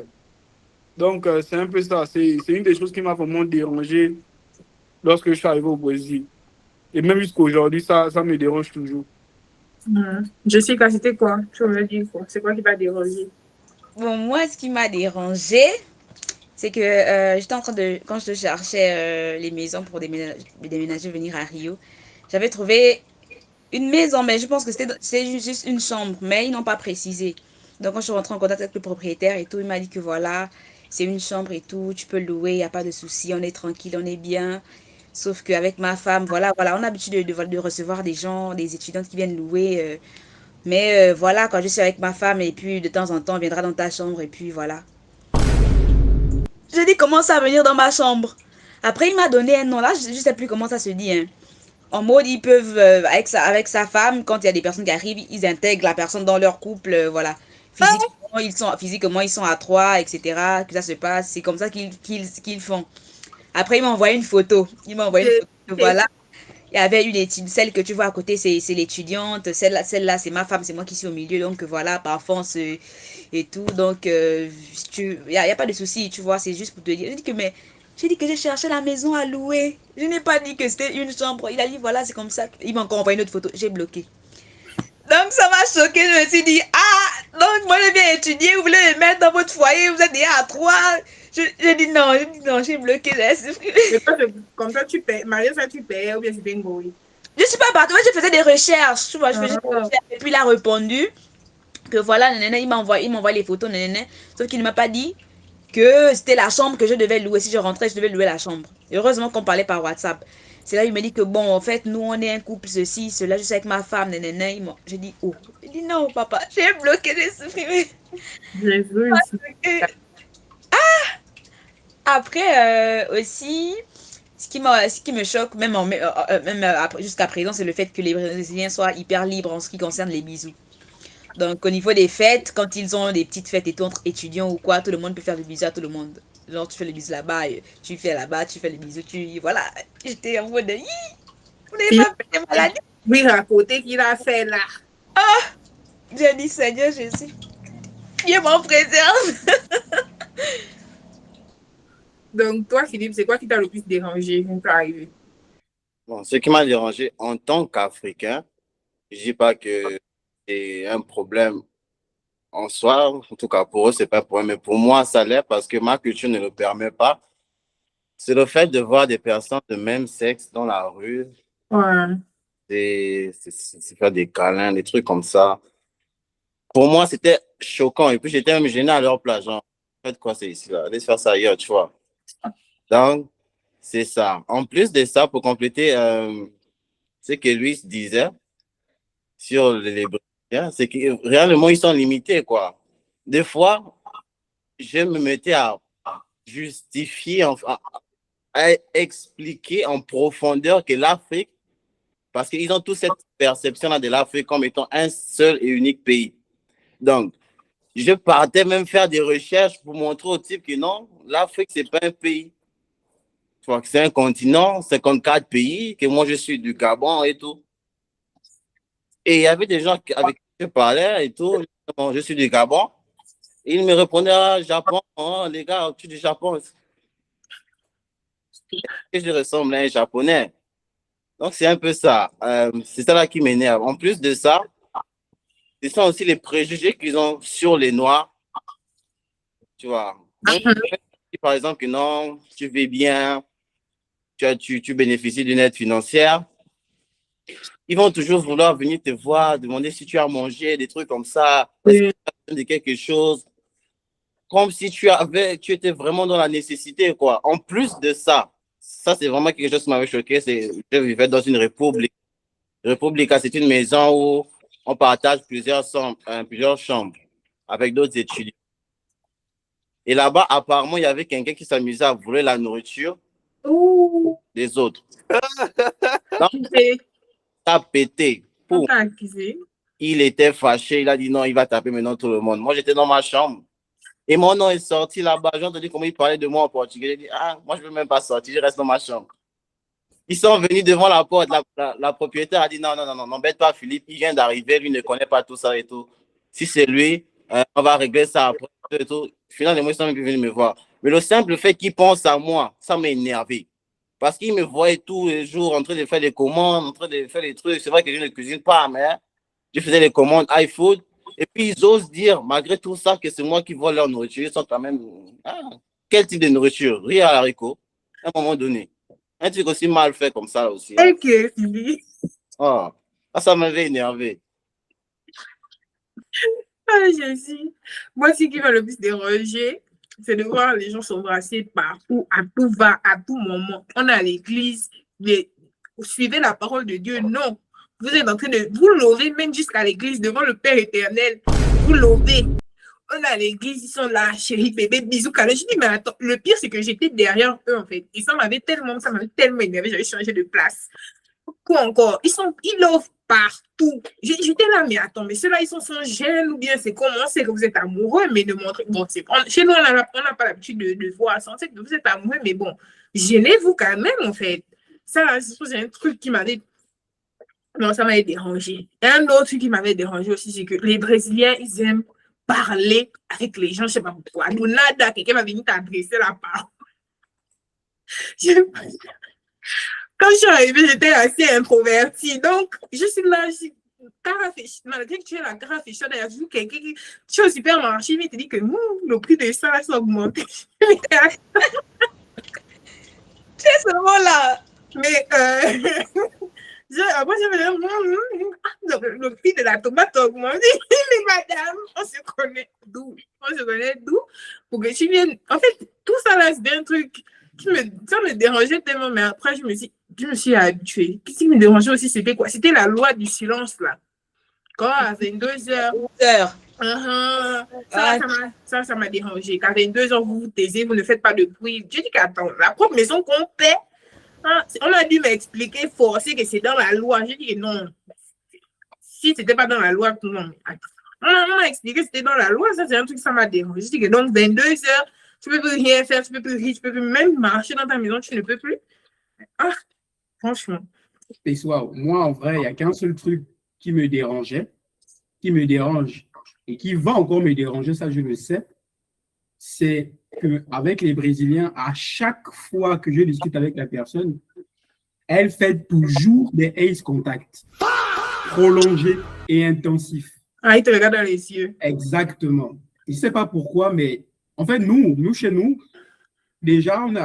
Donc, c'est un peu ça. C'est une des choses qui m'a vraiment dérangé lorsque je suis arrivé au Brésil. Et même jusqu'à aujourd'hui, ça me dérange toujours. Jessica, c'était quoi? Tu veux dire quoi? C'est quoi qui t'a dérangé? Bon, moi, ce qui m'a dérangé, c'est que j'étais en train de, quand je cherchais les maisons pour déménager, venir à Rio, j'avais trouvé une maison, mais je pense que c'est juste une chambre, mais ils n'ont pas précisé. Donc, quand je suis rentrée en contact avec le propriétaire et tout, il m'a dit que voilà, c'est une chambre et tout, tu peux louer, il n'y a pas de souci, on est tranquille, on est bien. Sauf qu'avec ma femme, voilà, on a l'habitude de recevoir des gens, des étudiantes qui viennent louer. Mais voilà, quand je suis avec ma femme et puis de temps en temps, on viendra dans ta chambre et puis voilà. J'ai dit, commence à venir dans ma chambre. Après, il m'a donné un nom. Là, je ne sais plus comment ça se dit. Hein. En mode, ils peuvent, avec sa femme, quand il y a des personnes qui arrivent, ils intègrent la personne dans leur couple. Voilà. Physiquement, ils sont à trois, etc. Que ça se passe. C'est comme ça qu'ils font. Après, il m'a envoyé une photo. Voilà. Il y avait une étude, celle que tu vois à côté, c'est l'étudiante. Celle-là, c'est ma femme, c'est moi qui suis au milieu. Donc voilà, parfois, et tout. Donc, il n'y a pas de souci, tu vois. C'est juste pour te dire. J'ai dit que j'ai cherché la maison à louer. Je n'ai pas dit que c'était une chambre. Il a dit, voilà, c'est comme ça. Il m'a encore envoyé une autre photo. J'ai bloqué. Donc, ça m'a choqué. Je me suis dit, ah, donc moi, je viens étudier. Vous voulez me mettre dans votre foyer. Vous êtes déjà à trois. J'ai dit non, j'ai bloqué. Comme ça, tu payes. Marie, ça, tu payes ou bien c'est une gouille? Je suis pas partie. Moi, je faisais des recherches. Tu vois, je faisais des recherches. Et puis, il a répondu que voilà, nanana, il m'a envoyé les photos, nanana. Sauf qu'il ne m'a pas dit que c'était la chambre que je devais louer. Si je rentrais, je devais louer la chambre. Et heureusement qu'on parlait par WhatsApp. C'est là il m'a dit que bon, en fait, nous, on est un couple, ceci, cela. Je suis avec ma femme, nanana. J'ai dit, oh. J'ai dit, non, papa, j'ai bloqué, j'ai supprimé. Après, aussi, ce qui me choque, jusqu'à présent, c'est le fait que les Brésiliens soient hyper libres en ce qui concerne les bisous. Donc, au niveau des fêtes, quand ils ont des petites fêtes et tout, entre étudiants ou quoi, tout le monde peut faire des bisous à tout le monde. Genre, tu fais les bisous là-bas, tu fais là-bas, tu fais les bisous, voilà. J'étais en mode, vous n'avez pas fait des maladies. Oui, à côté qu'il a fait là. J'ai dit, Seigneur Jésus, Dieu m'en préserve. Donc, toi, Philippe, c'est quoi qui t'a le plus dérangé quand t'es arrivé? Bon, ce qui m'a dérangé en tant qu'Africain, je dis pas que c'est un problème en soi. En tout cas, pour eux, c'est pas un problème. Mais pour moi, ça l'est parce que ma culture ne le permet pas. C'est le fait de voir des personnes de même sexe dans la rue. Ouais. C'est faire des câlins, des trucs comme ça. Pour moi, c'était choquant. Et puis, j'étais même gêné à leur place. Genre, faites quoi, c'est ici, là. Allez se faire ça ailleurs, tu vois. Donc, c'est ça. En plus de ça, pour compléter ce que Luis disait sur les Brésiliens, c'est que réellement, ils sont limités, quoi. Des fois, je me mettais à justifier, à expliquer en profondeur que l'Afrique, parce qu'ils ont tous cette perception-là de l'Afrique comme étant un seul et unique pays. Donc, je partais même faire des recherches pour montrer au type que non, l'Afrique, c'est pas un pays. Tu vois, que c'est un continent, 54 pays, que moi, je suis du Gabon et tout. Et il y avait des gens avec qui je parlais et tout. Bon, je suis du Gabon. Et ils me répondaient, ah, Japon, oh, les gars, tu es du Japon. Et je ressemble à un Japonais. Donc, c'est un peu ça. C'est ça là qui m'énerve. En plus de ça, ce sont aussi les préjugés qu'ils ont sur les Noirs. Tu vois. Donc, par exemple, que non, tu vis bien, tu bénéficies d'une aide financière, ils vont toujours vouloir venir te voir, demander si tu as mangé, des trucs comme ça, est-ce que tu as besoin de quelque chose, comme si tu étais vraiment dans la nécessité, quoi. En plus de ça, ça c'est vraiment quelque chose qui m'avait choqué, je vivais dans une république. Républica, c'est une maison où on partage plusieurs chambres avec d'autres étudiants. Et là-bas, apparemment, il y avait quelqu'un qui s'amusait à voler la nourriture des autres. Donc, ça a pété. Il était fâché, il a dit non, il va taper maintenant tout le monde. Moi, j'étais dans ma chambre. Et mon nom est sorti là-bas. J'ai entendu comment il parlait de moi en portugais. J'ai dit, ah, moi, je ne veux même pas sortir, je reste dans ma chambre. Ils sont venus devant la porte. La propriétaire a dit, non, n'embête pas Philippe, il vient d'arriver, lui ne connaît pas tout ça et tout. Si c'est lui, on va régler ça après. et tout. Finalement, ils sont même plus venus me voir. Mais le simple fait qu'ils pensent à moi, ça m'a énervé. Parce qu'ils me voyaient tous les jours en train de faire des commandes, en train de faire des trucs. C'est vrai que je ne cuisine pas, mais je faisais les commandes iFood. Et puis, ils osent dire, malgré tout ça, que c'est moi qui vole leur nourriture. Ils sont quand même... Ah, quel type de nourriture? Riz à l'haricot, à un moment donné. Un truc aussi mal fait comme ça aussi. Hein. Ok, Phoebe. Oh, ça m'avait énervé. Ah, Jésus. Moi, ce qui m'a le plus dérangé, c'est de voir les gens s'embrasser partout, à tout va, à tout moment. On est à l'église, mais vous suivez la parole de Dieu. Non. Vous êtes en train de vous lever même jusqu'à l'église devant le Père éternel. Vous levez. On est à l'église, ils sont là, chérie, bébé, bisous, câlin. Je dis, mais attends, le pire, c'est que j'étais derrière eux, en fait. Et ça m'avait tellement énervé, j'avais changé de place. Quoi encore? Ils l'offrent partout. J'étais là, mais attends, mais ceux-là, ils sont sans gêne ou bien c'est comment? C'est que vous êtes amoureux, mais ne montrez. Bon, chez nous, on n'a pas l'habitude de voir ça. On sait que vous êtes amoureux, mais bon, gênez-vous quand même, en fait. Ça, c'est un truc qui m'avait. Non, ça m'avait dérangé. Et un autre truc qui m'avait dérangé aussi, c'est que les Brésiliens, ils aiment parler avec les gens, je ne sais pas pourquoi. Nous, nada, quelqu'un va venir t'adresser la parole. Quand je suis arrivée, j'étais assez introvertie. Donc, je suis là, malgré que tu es la carafe et chaud, il y a quelqu'un qui. Tu es au supermarché, mais il te dit que le prix de ça, ça a augmenté. Tu es seulement là. Mais après, je me dis, le prix de la tomate a augmenté. Mais madame, on se connaît d'où? Pour que tu viennes. En fait, tout ça là, c'est un truc ça me dérangeait tellement, mais après, je me suis habituée. Ce qui me dérangeait aussi, c'était quoi? C'était la loi du silence là. Quand à 22h. Ça m'a dérangé. Quand à 22h, vous vous taisez, vous ne faites pas de bruit. Je dis qu'attends, la propre maison qu'on paie. On a dû m'expliquer, forcer que c'est dans la loi. J'ai dit que non. Si c'était pas dans la loi, non. On m'a expliqué que c'était dans la loi. Ça, c'est un truc, ça m'a dérangé. J'ai dit que donc, 22h, tu ne peux plus rien faire, tu ne peux plus rire, tu ne peux plus même marcher dans ta maison, tu ne peux plus. Ah, franchement. Et soit, moi, en vrai, il n'y a qu'un seul truc qui me dérangeait, qui me dérange et qui va encore me déranger, ça, je le sais, c'est qu'avec les Brésiliens, à chaque fois que je discute avec la personne, elle fait toujours des ace contacts prolongés et intensifs. Ah, il te regarde dans les yeux. Exactement. Je ne sais pas pourquoi, mais en fait, nous chez nous, déjà, on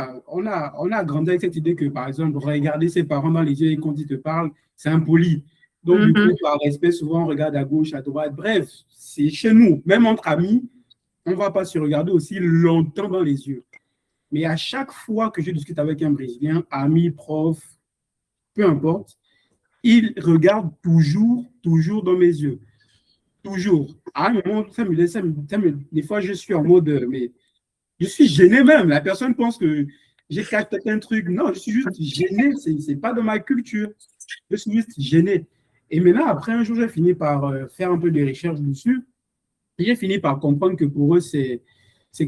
a grandi avec cette idée que, par exemple, regarder ses parents dans les yeux et quand ils te parlent, c'est impoli. Donc, du coup, par respect, souvent, on regarde à gauche, à droite. Bref, c'est chez nous. Même entre amis, on ne va pas se regarder aussi longtemps dans les yeux. Mais à chaque fois que je discute avec un Brésilien, ami, prof, peu importe, il regarde toujours dans mes yeux. Toujours. À un moment, des fois, je suis en mode, mais je suis gêné même. La personne pense que j'ai capté un truc. Non, je suis juste gêné. Ce n'est pas dans ma culture. Je suis juste gêné. Et maintenant, après, un jour, j'ai fini par faire un peu de recherche dessus. Et j'ai fini par comprendre que pour eux, c'est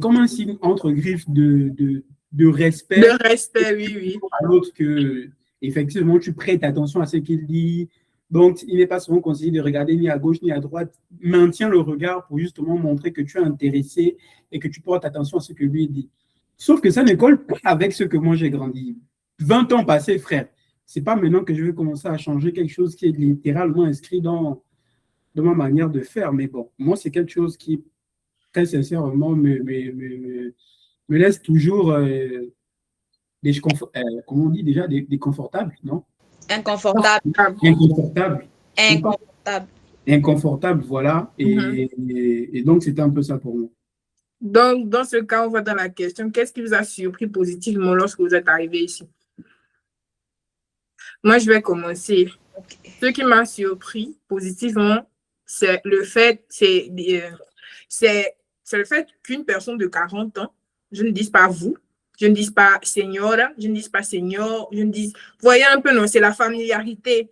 comme un signe entre griffes de respect. De respect, oui. À l'autre que, effectivement, tu prêtes attention à ce qu'il dit. Donc, il n'est pas souvent conseillé de regarder ni à gauche ni à droite. Maintiens le regard pour justement montrer que tu es intéressé et que tu portes attention à ce que lui dit. Sauf que ça ne colle pas avec ce que moi j'ai grandi. 20 ans passés, frère. Ce n'est pas maintenant que je vais commencer à changer quelque chose qui est littéralement inscrit dans ma manière de faire. Mais bon, moi, c'est quelque chose qui, très sincèrement, me laisse toujours, comment on dit déjà, déconfortable, non? Inconfortable. Inconfortable, voilà. Et donc, c'était un peu ça pour moi. Donc, dans ce cas, on va dans la question, qu'est-ce qui vous a surpris positivement lorsque vous êtes arrivé ici? Moi, je vais commencer. Ce qui m'a surpris positivement, c'est le fait, c'est le fait qu'une personne de 40 ans, je ne dis pas vous, je ne dis pas señora, je ne dis pas senior, je ne dis, voyez un peu, non, c'est la familiarité.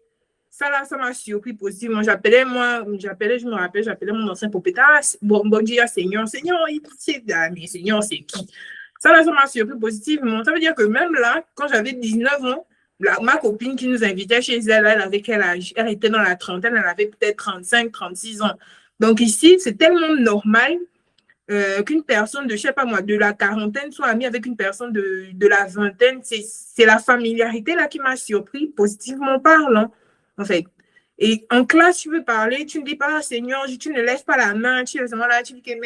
Ça là, ça m'a surpris positivement. J'appelais mon ancien propriétaire, bon dia, senior, mais senior, c'est qui? Ça là, ça m'a surpris positivement. Ça veut dire que même là, quand j'avais 19 ans, ma copine qui nous invitait chez elle, elle avait quel âge? Elle était dans la trentaine, elle avait peut-être 35, 36 ans. Donc ici, c'est tellement normal qu'une personne de, je sais pas moi, de la quarantaine soit amie avec une personne de la vingtaine. C'est la familiarité là qui m'a surpris, positivement parlant, en fait. Et en classe, tu veux parler, tu ne dis pas, Seigneur, tu ne lèves pas la main, tu es vraiment là, tu dis que, eh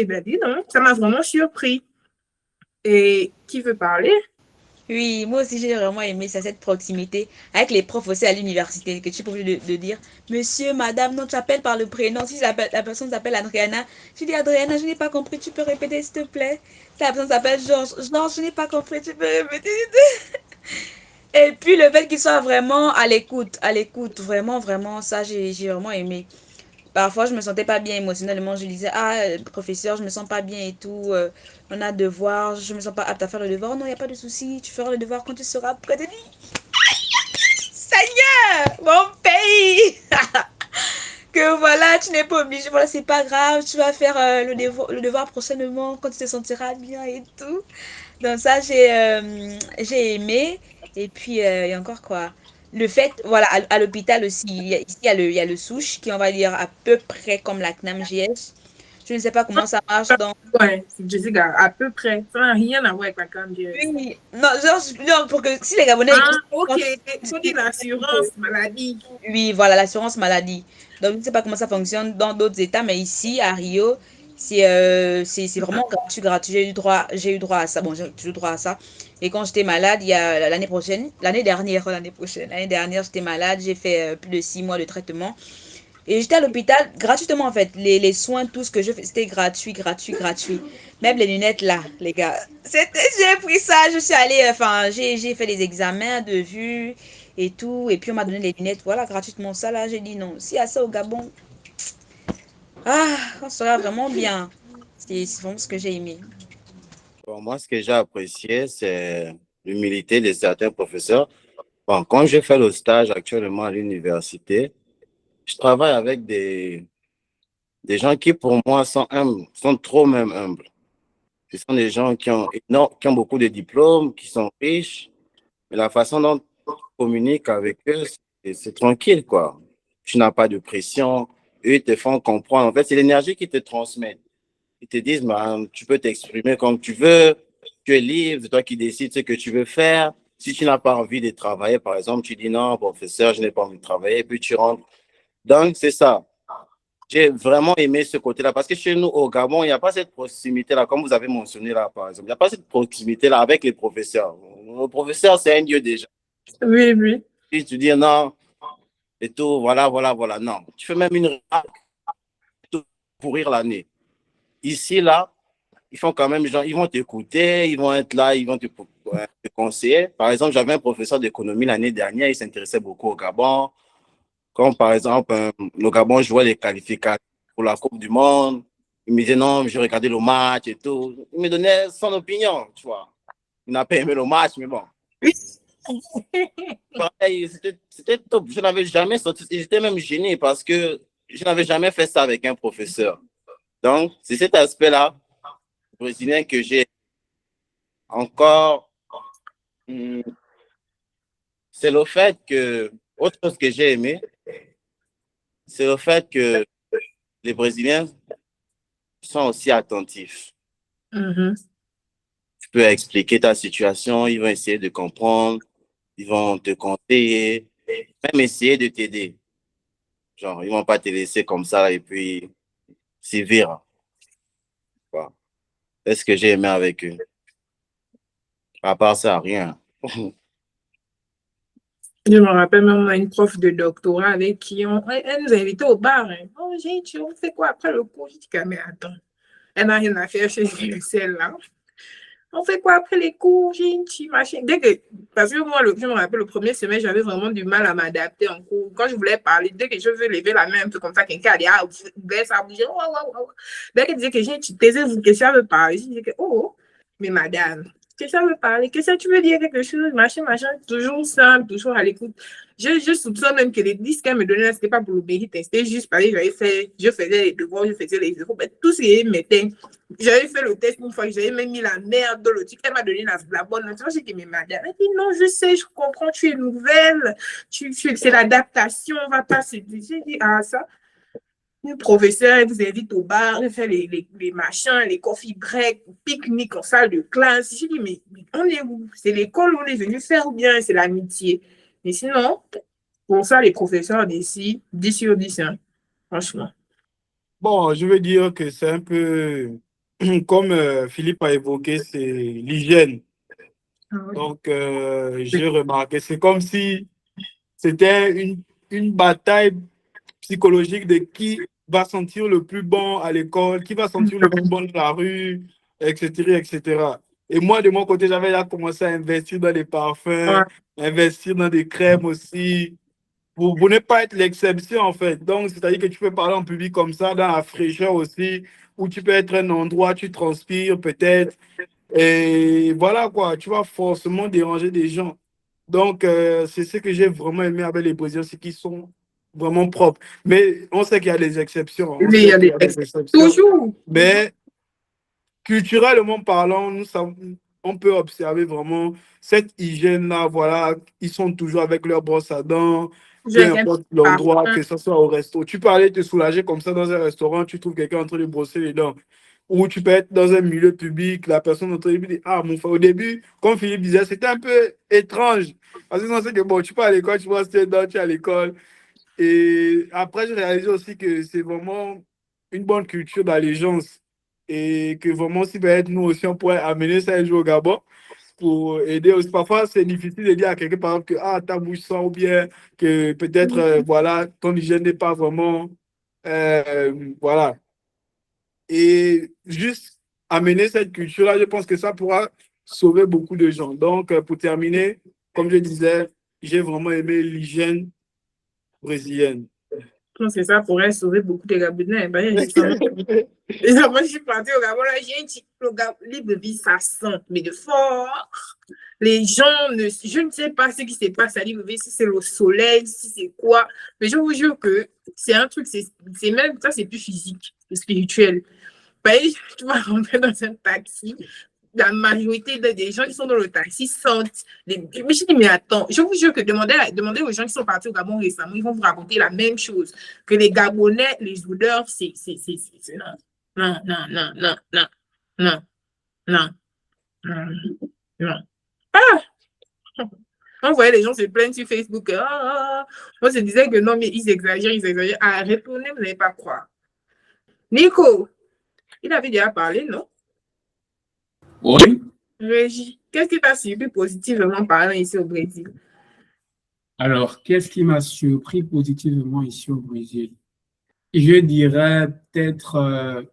ben, dis donc, ça m'a vraiment surpris. Et qui veut parler? Oui, moi aussi j'ai vraiment aimé ça, cette proximité avec les profs aussi à l'université, que tu peux de dire monsieur, madame, non, tu appelles par le prénom. Si la personne s'appelle Adriana, tu dis Adriana, je n'ai pas compris, tu peux répéter s'il te plaît. Si la personne s'appelle Georges, non, je n'ai pas compris, tu peux répéter. Et puis le fait qu'il soit vraiment à l'écoute, vraiment, vraiment, ça j'ai vraiment aimé. Parfois, je me sentais pas bien émotionnellement. Je disais, professeur, je me sens pas bien et tout. On a devoir, je me sens pas apte à faire le devoir. Oh non, il n'y a pas de souci. Tu feras le devoir quand tu seras prêt. De dire, Seigneur, mon pays, que voilà, tu n'es pas obligé. Voilà, c'est pas grave. Tu vas faire le devoir prochainement quand tu te sentiras bien et tout. Donc ça, j'ai aimé. Et puis, il y a encore quoi? Le fait, voilà, à l'hôpital aussi, ici, il y a le souche qui, on va dire, à peu près comme la CNAMJS. Je ne sais pas comment ça marche dans... Ouais, Jessica, à peu près. Ça n'a rien à voir avec la CAMGS. Oui, non, genre, non, pour que si les Gabonais écoutent... Ok. Il faut dire l'assurance maladie. Oui, voilà, l'assurance maladie. Donc, je ne sais pas comment ça fonctionne dans d'autres États, mais ici, à Rio, c'est vraiment gratuit, gratuit. J'ai eu droit à ça. Bon, j'ai toujours droit à ça. Et quand j'étais malade, il y a l'année dernière, j'étais malade. J'ai fait plus de 6 mois de traitement. Et j'étais à l'hôpital gratuitement, en fait. Les soins, tout ce que je fais, c'était gratuit, gratuit, gratuit. Même les lunettes, là, les gars. J'ai pris ça, je suis allée, enfin, j'ai fait les examens de vue et tout. Et puis, on m'a donné les lunettes, voilà, gratuitement. Ça, là, j'ai dit non. Si à ça au Gabon, on sera vraiment bien. C'est vraiment ce que j'ai aimé. Bon, moi, ce que j'ai apprécié, c'est l'humilité de certains professeurs. Bon, quand je fais le stage actuellement à l'université, je travaille avec des gens qui, pour moi, sont humbles, sont trop même humbles. Ce sont des gens qui ont beaucoup de diplômes, qui sont riches, mais la façon dont on communique avec eux, c'est tranquille, quoi. Tu n'as pas de pression, eux ils te font comprendre. En fait, c'est l'énergie qu'ils te transmettent. Ils te disent, ben, tu peux t'exprimer comme tu veux, tu es libre, c'est toi qui décides ce que tu veux faire. Si tu n'as pas envie de travailler, par exemple, tu dis non, professeur, je n'ai pas envie de travailler, puis tu rentres. Donc, c'est ça. J'ai vraiment aimé ce côté-là parce que chez nous, au Gabon, il n'y a pas cette proximité-là, comme vous avez mentionné là, par exemple. Il n'y a pas cette proximité-là avec les professeurs. Le professeur, c'est un dieu déjà. Oui, oui. Puis tu dis non, et tout, voilà, voilà, voilà. Non, tu fais même une remarque pour pourrir l'année. Ici, là, ils font quand même, genre, ils vont t'écouter, ils vont être là, ils vont te conseiller. Par exemple, j'avais un professeur d'économie l'année dernière, il s'intéressait beaucoup au Gabon. Comme par exemple, le Gabon jouait les qualifications pour la Coupe du Monde. Il me disait non, j'ai regardé le match et tout. Il me donnait son opinion, tu vois. Il n'a pas aimé le match, mais bon. C'était top. Je n'avais jamais sorti. J'étais même gêné parce que je n'avais jamais fait ça avec un professeur. Donc, c'est cet aspect-là, brésilien, que j'ai encore. C'est le fait que, autre chose que j'ai aimé, c'est le fait que les Brésiliens sont aussi attentifs. Tu peux expliquer ta situation, ils vont essayer de comprendre, ils vont te conseiller, même essayer de t'aider. Genre, ils vont pas te laisser comme ça et puis sévir. C'est ce que j'ai aimé avec eux. À part ça, rien. Je me rappelle même, on a une prof de doctorat avec qui elle nous a invités au bar. Hein. Oh, j'ai dit, on fait quoi après le cours? J'ai dit, mais attends, elle n'a rien à faire chez celle-là. On fait quoi après les cours? J'ai une petite machine. Parce que moi, je me rappelle, le premier semestre, j'avais vraiment du mal à m'adapter en cours. Quand je voulais parler, dès que je veux lever la main un peu comme ça, quelqu'un a dit, baisse à bouger. Dès qu'elle disait que j'ai une taisez-vous, que ça veut parler. Je disais que, mais madame, que ça veut parler, que ça tu veux dire quelque chose, machin, toujours simple, toujours à l'écoute. Je soupçonne même que les disques qu'elle me donnait, c'était pas pour le mérite, c'était juste parce que je faisais les devoirs, je faisais les efforts, tout ce qu'elle mettait. J'avais fait le test une fois, j'avais même mis la merde dans le truc, elle m'a donné la bonne note. J'ai dit, mais madame, elle dit, non, je sais, je comprends, tu es nouvelle, c'est l'adaptation, on va pas se dire. J'ai dit, ça. une professeure, elle vous invite au bar, elle fait les machins, les coffee breaks, pique-nique en salle de classe. Je dis, mais on est où? C'est l'école où on est venu faire bien, c'est l'amitié. Mais sinon, pour ça, les professeurs d'ici, 10 sur 10, hein, franchement. Bon, je veux dire que c'est un peu, comme Philippe a évoqué, c'est l'hygiène. Ah oui. Donc, j'ai remarqué, c'est comme si c'était une bataille psychologique de qui va sentir le plus bon à l'école, qui va sentir le plus bon dans la rue, etc., etc. Et moi, de mon côté, j'avais déjà commencé à investir dans des parfums, investir dans des crèmes aussi, pour ne pas être l'exception, en fait. Donc, c'est-à-dire que tu peux parler en public comme ça, dans la fraîcheur aussi, où tu peux être un endroit, tu transpires peut-être, et voilà quoi, tu vas forcément déranger des gens. Donc, c'est ce que j'ai vraiment aimé avec les Brésiliens, c'est qu'ils sont vraiment propres. Mais on sait qu'il y a des exceptions. On Mais il sait y a qu'il des y a des exceptions. exceptions. Toujours. Mais culturellement parlant, on peut observer vraiment cette hygiène-là. Voilà, ils sont toujours avec leur brosse à dents, peu importe l'endroit, que ce soit au resto. Tu peux aller te soulager comme ça dans un restaurant, tu trouves quelqu'un en train de brosser les dents. Ou tu peux être dans un milieu public, la personne en train de dire, ah, mon frère, au début, comme Philippe disait, c'était un peu étrange. Parce que on sait que bon, tu pars à l'école, tu brosses tes dents, tu es à l'école. Et après, j'ai réalisé aussi que c'est vraiment une bonne culture d'allégeance. Et que vraiment, si peut-être nous aussi, on pourrait amener ça un jour au Gabon pour aider aussi. Parfois, c'est difficile de dire à quelqu'un, par exemple, que ah, ta bouche sent ou bien que peut-être, voilà, ton hygiène n'est pas vraiment. Voilà. Et juste amener cette culture-là, je pense que ça pourra sauver beaucoup de gens. Donc, pour terminer, comme je disais, j'ai vraiment aimé l'hygiène brésilienne. Je pense que ça pourrait sauver beaucoup de Gabonais. Ben, justement, moi, je suis partie au Gabon, là, j'ai un petit libre de vie, ça sent, mais de fort. Les gens, je ne sais pas ce qui se passe à libre de vie, si c'est le soleil, si c'est quoi, mais je vous jure que c'est un truc, c'est même, ça, c'est plus physique, c'est spirituel. Ben, tu vas rentrer dans un taxi, la majorité des gens qui sont dans le taxi sentent. Mais je dis, mais attends, je vous jure que demandez aux gens qui sont partis au Gabon récemment, ils vont vous raconter la même chose. Que les Gabonais, les odeurs, c'est non, non, non, non, non, non, non, non, non. Ah! On voyait les gens se plaindre sur Facebook. On se disait que non, mais ils exagèrent, ils exagèrent. Ah, retournez, vous n'allez pas croire. Nico, il avait déjà parlé, non? Oui. Régis, qu'est-ce qui t'a surpris positivement parlant ici au Brésil? Alors, qu'est-ce qui m'a surpris positivement ici au Brésil? Je dirais peut-être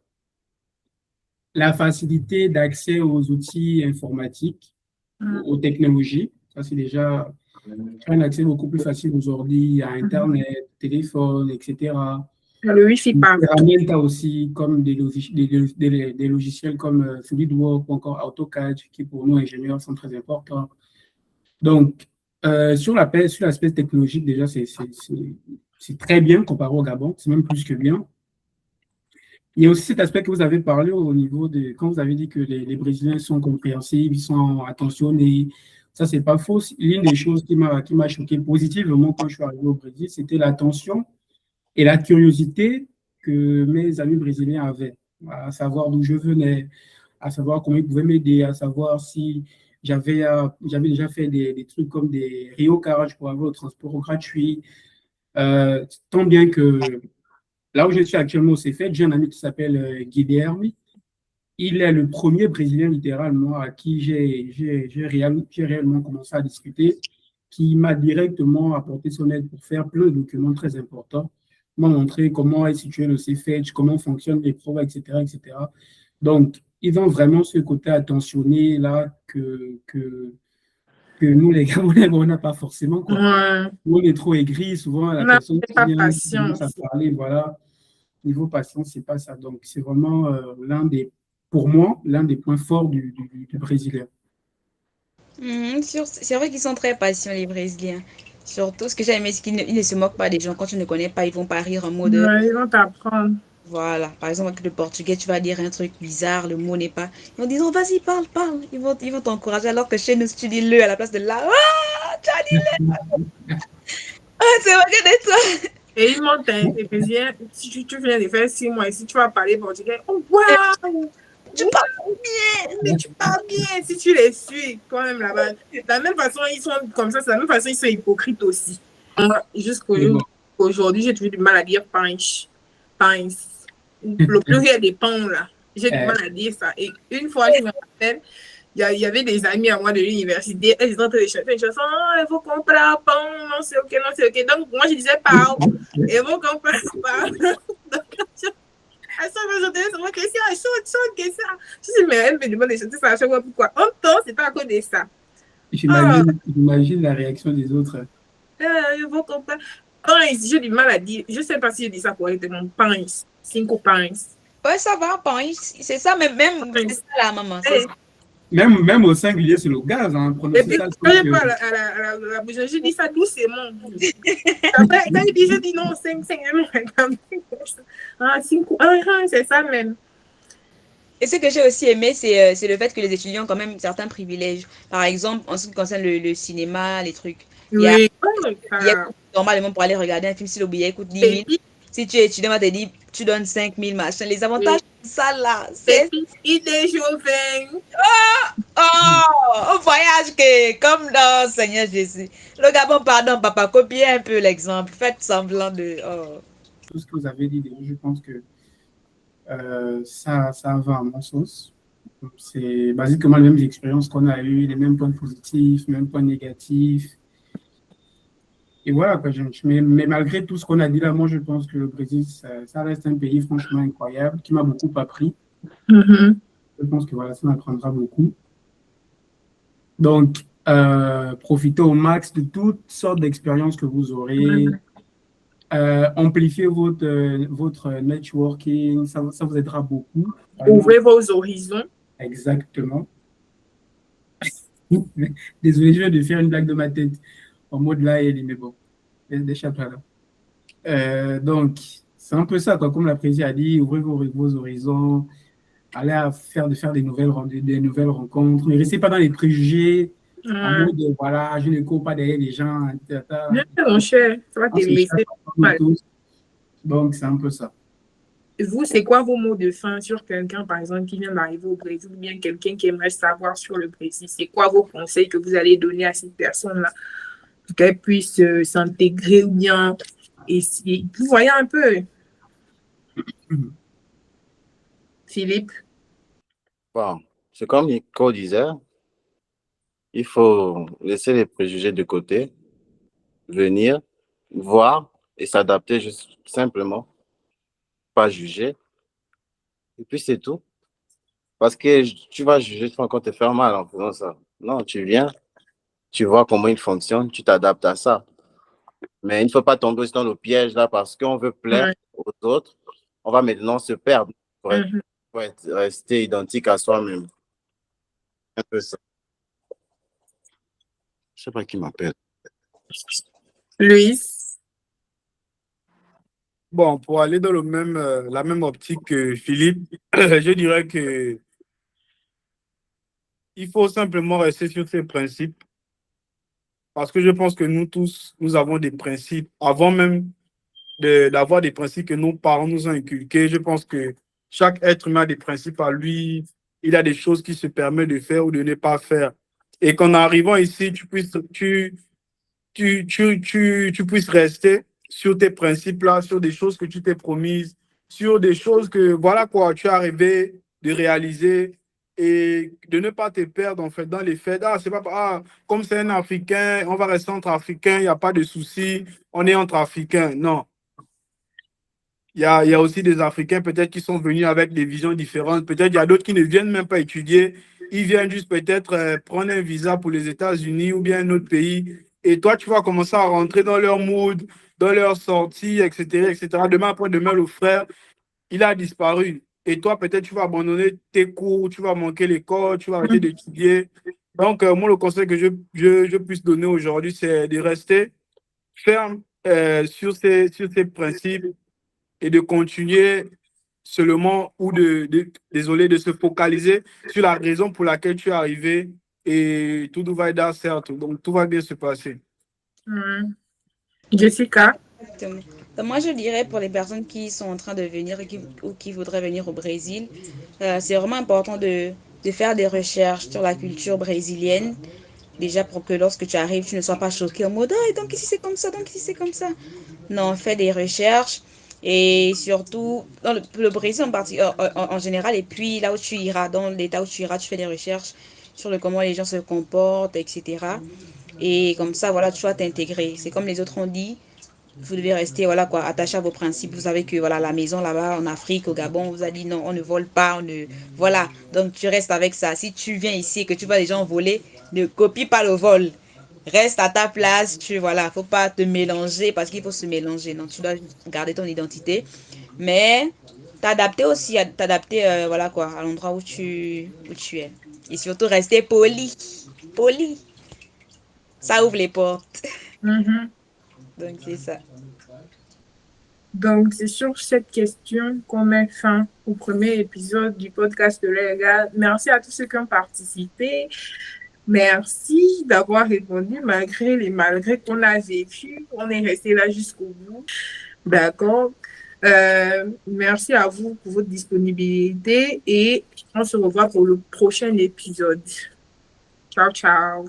la facilité d'accès aux outils informatiques, aux technologies. Ça, c'est déjà un accès beaucoup plus facile aujourd'hui à Internet, téléphone, etc. Le Wi-Fi parle. Tu as aussi comme des logiciels comme SolidWorks ou encore AutoCAD qui pour nous ingénieurs sont très importants. Donc, sur l'aspect technologique, déjà, c'est très bien comparé au Gabon, c'est même plus que bien. Il y a aussi cet aspect que vous avez parlé au niveau de, quand vous avez dit que les Brésiliens sont compréhensifs, ils sont attentionnés. Ça, c'est pas faux. L'une des choses qui m'a choqué positivement quand je suis arrivé au Brésil, c'était l'attention et la curiosité que mes amis brésiliens avaient, à savoir d'où je venais, à savoir comment ils pouvaient m'aider, à savoir si j'avais déjà fait des trucs comme des Rio Card pour avoir le transport gratuit. Tant bien que là où je suis actuellement au CFED, j'ai un ami qui s'appelle Guilherme. Il est le premier Brésilien littéralement à qui j'ai réellement commencé à discuter, qui m'a directement apporté son aide pour faire plein de documents très importants, m'a montré comment est situé le CFED, comment fonctionnent les provas, etc., etc. Donc, ils ont vraiment ce côté attentionné là que nous, les Gabonais, on n'a pas forcément. Quoi. Ouais. Nous, on est trop aigris, souvent la personne qui pas vient patience. à parler, voilà. Niveau patience, c'est pas ça. Donc, c'est vraiment pour moi, l'un des points forts du Brésilien. C'est vrai qu'ils sont très patients, les Brésiliens. Surtout, ce que j'ai aimé, c'est qu'ils ne se moquent pas des gens. Quand tu ne connais pas, ils vont pas rire en mode. Ouais, ils vont t'apprendre. Voilà. Par exemple, avec le portugais, tu vas dire un truc bizarre, le mot n'est pas. Ils vont dire, oh, vas-y, parle, parle. Ils vont t'encourager. Alors que chez nous, si tu dis le à la place de là, ah, tu as dit le. Ah, c'est vrai que des toi. Et ils montent, hein, les Brésiliens, si tu viens de faire 6 mois et si tu vas parler portugais, oh, waouh! Tu parles bien. Mais tu parles bien si tu les suis quand même là-bas. De la même façon, ils sont comme ça, de la même façon, ils sont hypocrites aussi. Jusqu'aujourd'hui, j'ai toujours du mal à dire pince. Pince. Le pluriel des pains, là. J'ai du mal à dire ça. Et une fois, je me rappelle, il y avait des amis à moi de l'université, elles étaient en train de chanter une chanson, oh, il faut qu'on parle, non, c'est ok, non, c'est ok. Donc, moi, je disais, parle, il faut qu'on parle. Donc, à chaque fois, j'entendais sur moi, question, chante, question. Je dis, mais elle me demande de chanter ça à chaque fois, pourquoi? En même temps, c'est pas à cause de ça. J'imagine la réaction des autres. Il faut qu'on parle. Pince, j'ai du mal à dire, je sais pas si je dis ça correctement, pince, 5 pince. Ouais, ça va, pince. C'est ça, mais même, c'est ça la maman. Même au singulier, c'est le gaz. Hein, et puis, quand je parle à la bouche, je dis ça doucement. Après, quand il dit, je dis non, 5, ah, 5, c'est ça même. Et ce que j'ai aussi aimé, c'est le fait que les étudiants ont quand même certains privilèges. Par exemple, en ce qui concerne le cinéma, les trucs. Il y a normalement pour aller regarder un film, si le billet coûte 10 000. Si tu es étudiant, on va te dire, tu donnes 5 000, machin. Les avantages, ça là. C'est il est chauvin. On voyage comme dans Seigneur Jésus. Le Gabon, pardon, papa, copiez un peu l'exemple. Faites semblant de. Tout ce que vous avez dit, je pense que ça va à mon sens. C'est basiquement les mêmes expériences qu'on a eues, les mêmes points positifs, les mêmes points négatifs. Et voilà, quoi, mais malgré tout ce qu'on a dit là, moi, je pense que le Brésil, ça reste un pays franchement incroyable, qui m'a beaucoup appris. Je pense que voilà, ça m'apprendra beaucoup. Donc, profitez au max de toutes sortes d'expériences que vous aurez. Amplifiez votre networking, ça vous aidera beaucoup. Ouvrez vos horizons. Exactement. Désolé, je viens de faire une blague de ma tête en mode là, mais bon, d'échappe là. Donc, c'est un peu ça, quoi. Comme la présidente a dit, ouvrez vos horizons, allez faire des nouvelles rencontres, ne restez pas dans les préjugés, en mode, voilà, je ne cours pas derrière les gens. Mon cher, ça va te laisser. Donc, c'est un peu ça. Vous, c'est quoi vos mots de fin sur quelqu'un, par exemple, qui vient d'arriver au Brésil, ou bien quelqu'un qui aimerait savoir sur le Brésil? C'est quoi vos conseils que vous allez donner à cette personne-là pour qu'elle puisse s'intégrer ou bien essayer? Vous voyez un peu, Philippe? Bon, c'est comme Nico disait, il faut laisser les préjugés de côté, venir, voir et s'adapter juste simplement, pas juger. Et puis c'est tout. Parce que tu vas juger, tu vas encore te faire mal en faisant ça. Non, tu viens, tu vois comment il fonctionne, tu t'adaptes à ça. Mais il ne faut pas tomber aussi dans le piège là parce qu'on veut plaire aux autres. On va maintenant se perdre pour rester identique à soi-même. Un peu ça. Je ne sais pas qui m'appelle. Luis. Bon, pour aller dans la même optique que Philippe, je dirais que il faut simplement rester sur ses principes. Parce que je pense que nous tous, nous avons des principes. Avant même d'avoir des principes que nos parents nous ont inculqués, je pense que chaque être humain a des principes à lui. Il a des choses qu'il se permet de faire ou de ne pas faire. Et qu'en arrivant ici, tu puisses rester sur tes principes-là, sur des choses que tu t'es promises, sur des choses que, voilà quoi, tu as rêvé de réaliser et de ne pas te perdre en fait dans les faits. Ah, c'est pas, comme c'est un Africain, on va rester entre Africains, il n'y a pas de souci, on est entre Africains. Non. Il y a aussi des Africains peut-être qui sont venus avec des visions différentes. Peut-être il y a d'autres qui ne viennent même pas étudier. Ils viennent juste peut-être prendre un visa pour les États-Unis ou bien un autre pays. Et toi, tu vas commencer à rentrer dans leur mood, dans leur sortie, etc., etc. Demain après demain, le frère, il a disparu. Et toi, peut-être, tu vas abandonner tes cours, tu vas manquer l'école, tu vas arrêter d'étudier. Donc, moi, le conseil que je puisse donner aujourd'hui, c'est de rester ferme sur ces principes et de continuer seulement ou désolé, de se focaliser sur la raison pour laquelle tu es arrivé et tout va être certes. Donc, tout va bien se passer. Jessica? Donc, moi, je dirais pour les personnes qui sont en train de venir ou qui voudraient venir au Brésil, c'est vraiment important de faire des recherches sur la culture brésilienne. Déjà pour que lorsque tu arrives, tu ne sois pas choqué en mode ah, donc ici c'est comme ça, donc ici c'est comme ça. Non, fais des recherches et surtout dans le Brésil en général et puis là où tu iras, dans l'état où tu iras, tu fais des recherches sur le comment les gens se comportent, etc. Et comme ça, voilà, tu vas t'intégrer. C'est comme les autres ont dit, vous devez rester voilà quoi attaché à vos principes. Vous savez que voilà la maison là-bas en Afrique au Gabon on vous a dit non, on ne vole pas, on ne voilà, donc tu restes avec ça. Si tu viens ici et que tu vois les gens voler, ne copie pas le vol, reste à ta place. Tu voilà, faut pas te mélanger parce qu'il faut se mélanger. Non, tu dois garder ton identité, mais t'adapter aussi, t'adapter voilà quoi à l'endroit où tu es et surtout rester poli, ça ouvre les portes. Mhm. Donc c'est ça. Donc, c'est sur cette question qu'on met fin au premier épisode du podcast de Les gars. Merci à tous ceux qui ont participé. Merci d'avoir répondu malgré qu'on a vécu. On est resté là jusqu'au bout. D'accord. Merci à vous pour votre disponibilité et on se revoit pour le prochain épisode. Ciao, ciao.